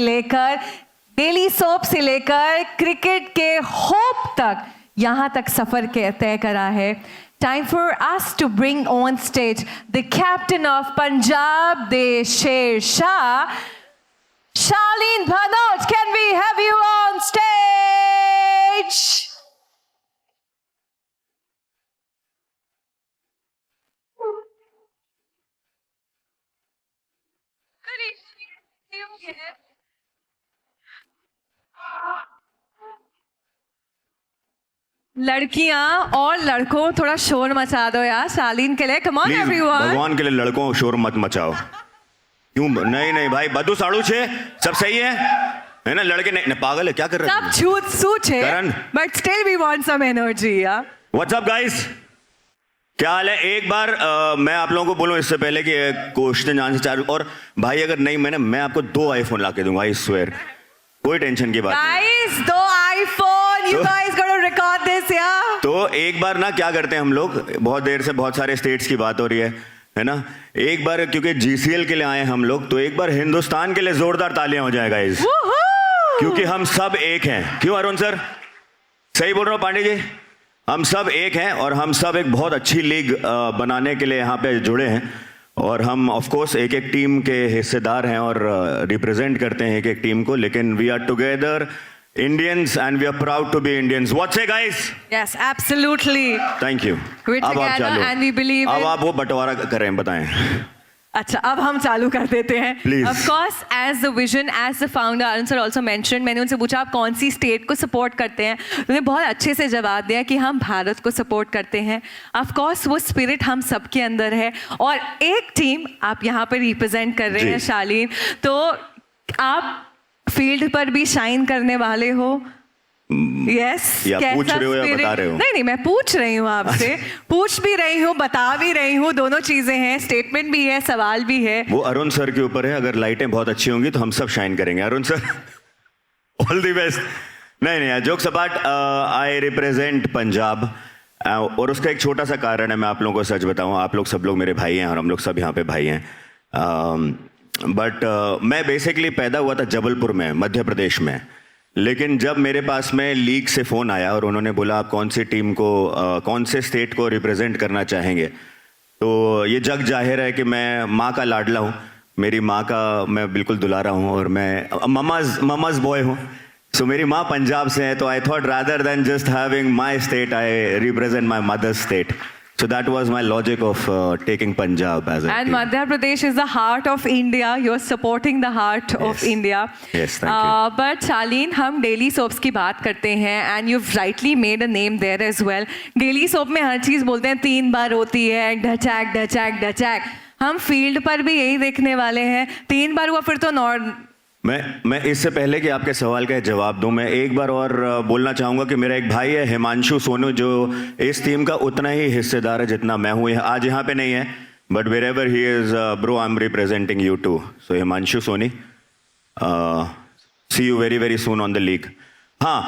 [SPEAKER 1] लेकर क्रिकेट के होप तक यहाँ तक सफर तय करा है. Time for us to bring on stage the captain of Punjab, the Sher Shah, Charlene Bhanot. Can we have you on stage? Good evening. लड़कियां और लड़कों थोड़ा शोर मचा दो यार शालीन के लिए. Come on
[SPEAKER 11] Please,
[SPEAKER 1] everyone.
[SPEAKER 11] भगवान के लिए लड़कों शोर मत मचाओ. क्यों नहीं भाई बधु साड़ू छे सब सही है ना. लड़के नहीं पागल है क्या कर रहे
[SPEAKER 1] सब
[SPEAKER 11] हैं.
[SPEAKER 1] छूत सूच है
[SPEAKER 11] Karan.
[SPEAKER 1] But still we want some energy यार.
[SPEAKER 11] व्हाट्सअप गाइस क्या हाल है. एक बार मैं आप लोगों को बोलूं इससे पहले कि क्वेश्चन आंसर चालू. और भाई अगर नहीं मैं आपको 2 आईफोन ला के दूंगा. आई स्वेयर कोई टेंशन की बात नहीं.
[SPEAKER 1] Guys 2 iPhone. You guys gonna record this यार.
[SPEAKER 11] तो एक बार ना क्या करते हैं हम लोग. बहुत देर से बहुत सारे स्टेट्स की बात हो रही है ना. एक बार क्योंकि जीसीएल के लिए आए हम लोग तो एक बार हिंदुस्तान के लिए जोरदार तालियां हो जाए गाइस. क्योंकि हम सब एक हैं. क्यों अरुण सर सही बोल रहा हूँ पांडे जी. हम सब एक हैं और हम सब एक बहुत अच्छी लीग बनाने के लिए यहाँ पे जुड़े हैं. और हम ऑफ कोर्स एक एक टीम के हिस्सेदार हैं और रिप्रेजेंट करते हैं एक एक टीम को. लेकिन we are together Indians and we are proud to be Indians. What say guys?
[SPEAKER 1] Yes, absolutely.
[SPEAKER 11] Thank you.
[SPEAKER 1] We're
[SPEAKER 11] अब आप
[SPEAKER 1] together
[SPEAKER 11] चालू.
[SPEAKER 1] and we believe
[SPEAKER 11] अब
[SPEAKER 1] in-
[SPEAKER 11] आप वो बंटवारा करें बताएं.
[SPEAKER 1] अच्छा अब हम चालू कर देते हैं.
[SPEAKER 11] Please.
[SPEAKER 1] Of course, as the vision, as the founder, Arun sir also mentioned, मैंने उनसे पूछा आप कौन सी स्टेट को सपोर्ट करते हैं. उन्होंने बहुत अच्छे से जवाब दिया कि हम भारत को सपोर्ट करते हैं. Of course, वो स्पिरिट हम सबके अंदर है. और एक टीम आप यहाँ पर रिप्रेजेंट कर रहे
[SPEAKER 11] जी.
[SPEAKER 1] हैं शालीन. तो आप फील्ड पर भी शाइन करने वाले हो. यस
[SPEAKER 11] या पूछ रहे हो या बता रहे हो?
[SPEAKER 1] नहीं मैं पूछ रही हूँ आपसे. पूछ भी रही हूँ बता भी रही हूँ. दोनों चीजें हैं. स्टेटमेंट भी है सवाल भी है.
[SPEAKER 11] वो अरुण सर के ऊपर है. अगर लाइटें बहुत अच्छी होंगी तो हम सब शाइन करेंगे. Arun sir all the best. नहीं jokes apart I represent Punjab. और उसका एक छोटा सा कारण है. मैं आप लोगों को सच बताऊं आप लोग सब लोग मेरे भाई हैं और हम लोग सब यहाँ पे भाई हैं. बट मैं बेसिकली पैदा हुआ था जबलपुर में मध्य प्रदेश में. लेकिन जब मेरे पास में लीग से फ़ोन आया और उन्होंने बोला आप कौन सी टीम को कौन से स्टेट को रिप्रेजेंट करना चाहेंगे तो ये जग जाहिर है कि मैं माँ का लाडला हूँ. मेरी माँ का मैं बिल्कुल दुलारा हूँ और मैं ममाज बॉय हूँ. सो मेरी माँ पंजाब से है तो I thought rather than just having my state I represent my mother's state. So that was my logic of taking Punjab as a
[SPEAKER 1] And
[SPEAKER 11] team.
[SPEAKER 1] Madhya Pradesh is the heart of India. You're supporting the heart of India.
[SPEAKER 11] Yes, thank you.
[SPEAKER 1] But Charlene, हम daily soaps की बात करते हैं and you've rightly made a name there as well. Daily soap में हर चीज़ बोलते हैं 3 बार होती है ढचैक ढचैक ढचैक. हम फील्ड पर भी यही देखने वाले हैं. 3 बार हुआ फिर तो
[SPEAKER 11] मैं इससे पहले कि आपके सवाल का जवाब दूं मैं एक बार और बोलना चाहूँगा कि मेरा एक भाई है हिमांशु सोनू जो इस टीम का उतना ही हिस्सेदार है जितना मैं हूँ. आज यहाँ पे नहीं है but wherever he is bro I am representing you too. So Himanshu Soni see you very very soon on the league. हाँ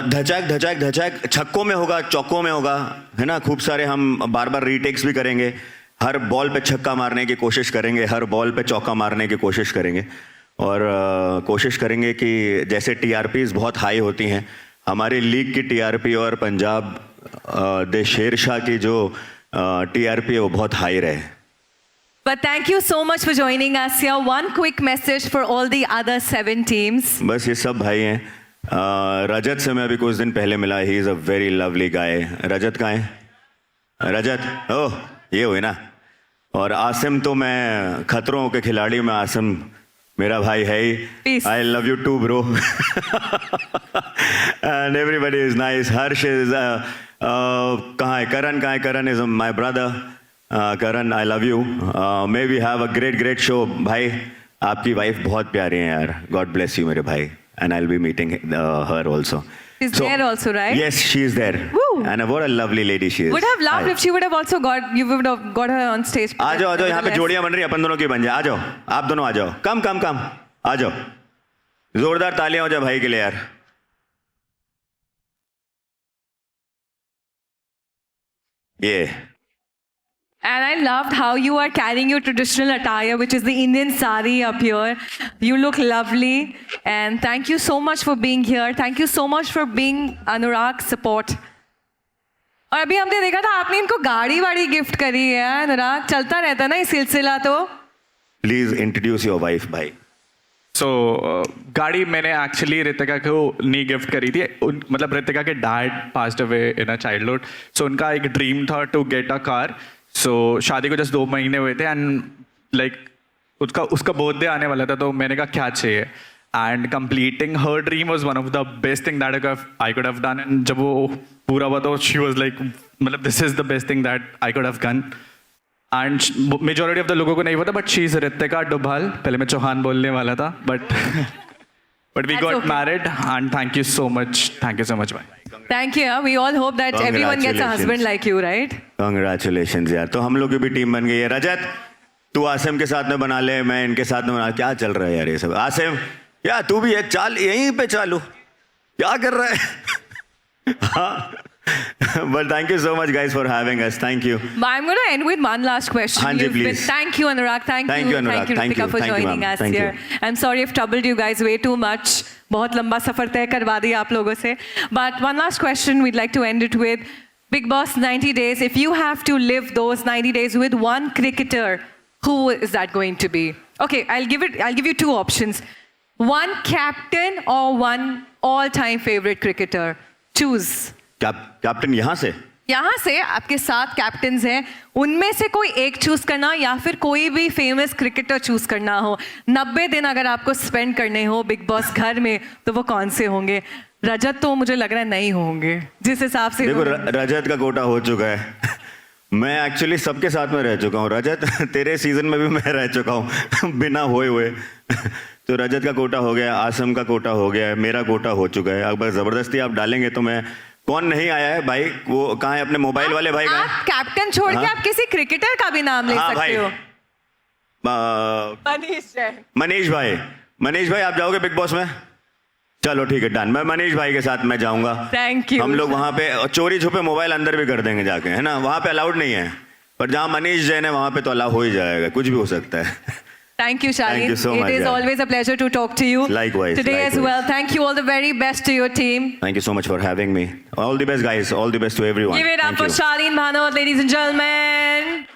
[SPEAKER 11] धचैक धचैक धचैक छक्कों में होगा चौकों में होगा है ना. खूब सारे हम बार बार रीटेक्स भी करेंगे. हर बॉल पे छक्का मारने की कोशिश करेंगे. हर बॉल पे चौका मारने की कोशिश करेंगे. और कोशिश करेंगे कि जैसे टीआरपीज बहुत हाई होती हैं, हमारी लीग की टीआरपी और पंजाब दे शेरशाह की जो टीआरपी है वो बहुत हाई रहे.
[SPEAKER 1] But thank you so much for joining us here. One quick message for all the other 7 teams.
[SPEAKER 11] बस ये सब भाई हैं. रजत से मैं अभी कुछ दिन पहले मिला. He is a very lovely guy. Rajat कहाँ है? रजत, ओह ये हुई ना. और आसिम तो मैं खतरों के खिलाड़ी में आसिम मेरा भाई है ही.
[SPEAKER 1] Peace.
[SPEAKER 11] I love you too bro. And everybody is nice. Harsh is कहाँ है? करण कहाँ है? Karan is my brother. Karan I love you. May we have a great show. भाई आपकी वाइफ बहुत प्यारी है यार. गॉड ब्लेस यू मेरे भाई. And I'll be meeting her also.
[SPEAKER 1] She's there also, right?
[SPEAKER 11] Yes, she's there.
[SPEAKER 1] Woo.
[SPEAKER 11] And what a lovely lady she is.
[SPEAKER 1] Would have loved if she would have also you would have got her on stage.
[SPEAKER 11] आ जाओ यहाँ पे जोड़ियां बन रही हैं, अपन दोनों की बन जाए. आ जाओ, आप दोनों आ जाओ. कम आ जाओ. जोरदार तालियां हो जाए भाई के लिए यार. ये
[SPEAKER 1] And I loved how you are carrying your traditional attire, which is the Indian sari up here. You look lovely. And thank you so much for being here. Thank you so much for being Anurag support. और अभी हमने देखा था आपने इनको गाड़ी वाड़ी gift करी है. अनुराग चलता रहता ना ये सिलसिला तो.
[SPEAKER 11] प्लीज इंट्रोड्यूस योर वाइफ भाई.
[SPEAKER 10] सो गाड़ी मैंने एक्चुअली रितिका को नहीं गिफ्ट करी थी. मतलब रितिका के dad passed away in a childhood. So उनका एक ड्रीम था to get a car. So शादी को जस्ट 2 महीने हुए थे एंड लाइक उसका बर्थडे आने वाला था. तो मैंने कहा क्या चाहिए. And completing her dream was one of the best thing that I could have done. And जब वो पूरा हुआ तो शी वाज लाइक मतलब this is the best thing that I could have done. And majority of the लोगों को नहीं पता but she is Ritika Dobhal. पहले मैं चौहान बोलने वाला था but we got married. And thank you so much भाई.
[SPEAKER 1] Thank you. We all hope that everyone gets a husband like you, right?
[SPEAKER 11] Congratulations यार. तो हम लोग की भी टीम बन गई है. रजत तू आसिम के साथ में बना ले, मैं इनके साथ में बना. क्या चल रहा है यार ये सब. आसिम यार तू भी एक चाल यहीं पे चालू. क्या कर रहा है? हाँ. But thank you so much guys for having us. Thank you.
[SPEAKER 1] But I'm going to end with one last question.
[SPEAKER 11] Haan ji,
[SPEAKER 1] You've been-
[SPEAKER 11] please.
[SPEAKER 1] Thank you, Anurag. Thank you,
[SPEAKER 11] Anurag. Thank
[SPEAKER 1] Ritika,
[SPEAKER 11] you.
[SPEAKER 1] for
[SPEAKER 11] Thank you,
[SPEAKER 1] joining
[SPEAKER 11] ma'am.
[SPEAKER 1] us
[SPEAKER 11] Thank
[SPEAKER 1] here. I'm sorry if troubled you guys way too much. बहुत लंबा सफर तय करवा दिया आप लोगों से. But one last question we'd like to end it with. Big Boss 90 days. If you have to live those 90 days with one cricketer, who is that going to be? Okay, I'll give you 2 options. One captain or one all-time favorite cricketer. Choose.
[SPEAKER 11] Captain यहाँ से
[SPEAKER 1] आपके 7 captains हैं, उनमें से कोई एक choose करना या फिर कोई भी फेमस क्रिकेटर चूज करना हो. 90 दिन अगर आपको स्पेंड करने हो बिग बॉस घर में तो वो कौन से होंगे? रजत तो मुझे लग रहा है नहीं होंगे जिस हिसाब से.
[SPEAKER 11] देखो रजत का कोटा हो चुका है. मैं एक्चुअली सबके साथ में रह चुका हूँ. रजत तेरे सीजन में भी मैं रह चुका हूँ बिना हुए. तो रजत का कोटा हो गया, आसम का कोटा हो गया, मेरा कोटा हो चुका है. अगर जबरदस्ती आप डालेंगे तो मैं. कौन नहीं आया है भाई? वो कहाँ है? अपने मोबाइल वाले भाई कहाँ?
[SPEAKER 1] आप कैप्टन छोड़ के आप किसी क्रिकेटर का भी नाम ले सकते हो.
[SPEAKER 11] मनीष भाई आप जाओगे बिग बॉस में? चलो ठीक है डन. मैं मनीष भाई के साथ मैं जाऊंगा.
[SPEAKER 1] Thank you.
[SPEAKER 11] हम लोग वहाँ पे चोरी छुपे मोबाइल अंदर भी कर देंगे जाके, है ना. वहाँ पे अलाउड नहीं है पर जहाँ मनीष जैन है वहाँ पे तो अलाउ हो ही जाएगा. कुछ भी हो सकता है.
[SPEAKER 1] Thank you, Shalin.
[SPEAKER 11] Thank you so much,
[SPEAKER 1] It is
[SPEAKER 11] yeah.
[SPEAKER 1] always a pleasure to talk to you.
[SPEAKER 11] Likewise.
[SPEAKER 1] Today as well. Thank you. All the very best to your team.
[SPEAKER 11] Thank you so much for having me. All the best guys. All the best to everyone.
[SPEAKER 1] Give it up
[SPEAKER 11] Thank
[SPEAKER 1] for
[SPEAKER 11] you.
[SPEAKER 1] Shalin Bhanot, ladies and gentlemen.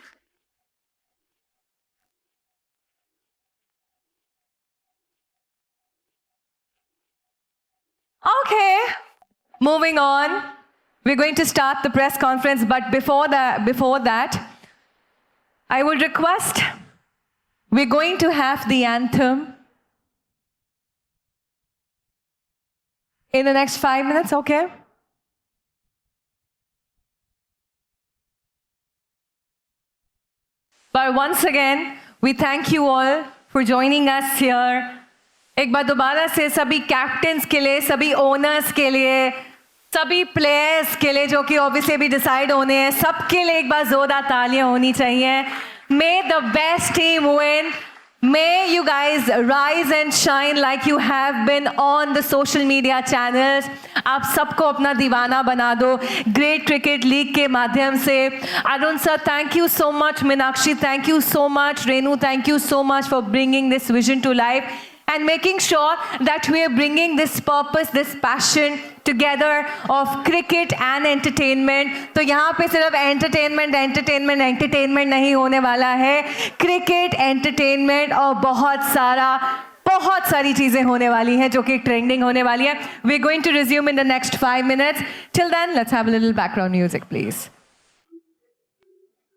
[SPEAKER 1] Okay, moving on. We're going to start the press conference, but before that, I would request we're going to have the anthem in the next 5 minutes, okay? But once again, we thank you all for joining us here. एक बार दोबारा से सभी captains के लिए, सभी owners के लिए, सभी प्लेयर्स के लिए जो कि ऑब्वियसली भी डिसाइड होने हैं, सबके लिए एक बार जोरदार तालियां होनी चाहिए. May the best team win. May you guys rise and shine like you have been on the social media channels. आप सबको अपना दीवाना बना दो ग्रेट क्रिकेट लीग के माध्यम से. Arun sir, thank you so much. Meenakshi, thank you so much. Renu, thank you so much for bringing this vision to life. and making sure that we are bringing this purpose, this passion together of cricket and entertainment. तो यहाँ पे सिर्फ entertainment नहीं होने वाला है, cricket, entertainment और बहुत सारी चीजें होने वाली हैं जो कि ट्रेंडिंग होने वाली है. We're going to resume in the next 5 minutes. Till then, let's have a little background music, please.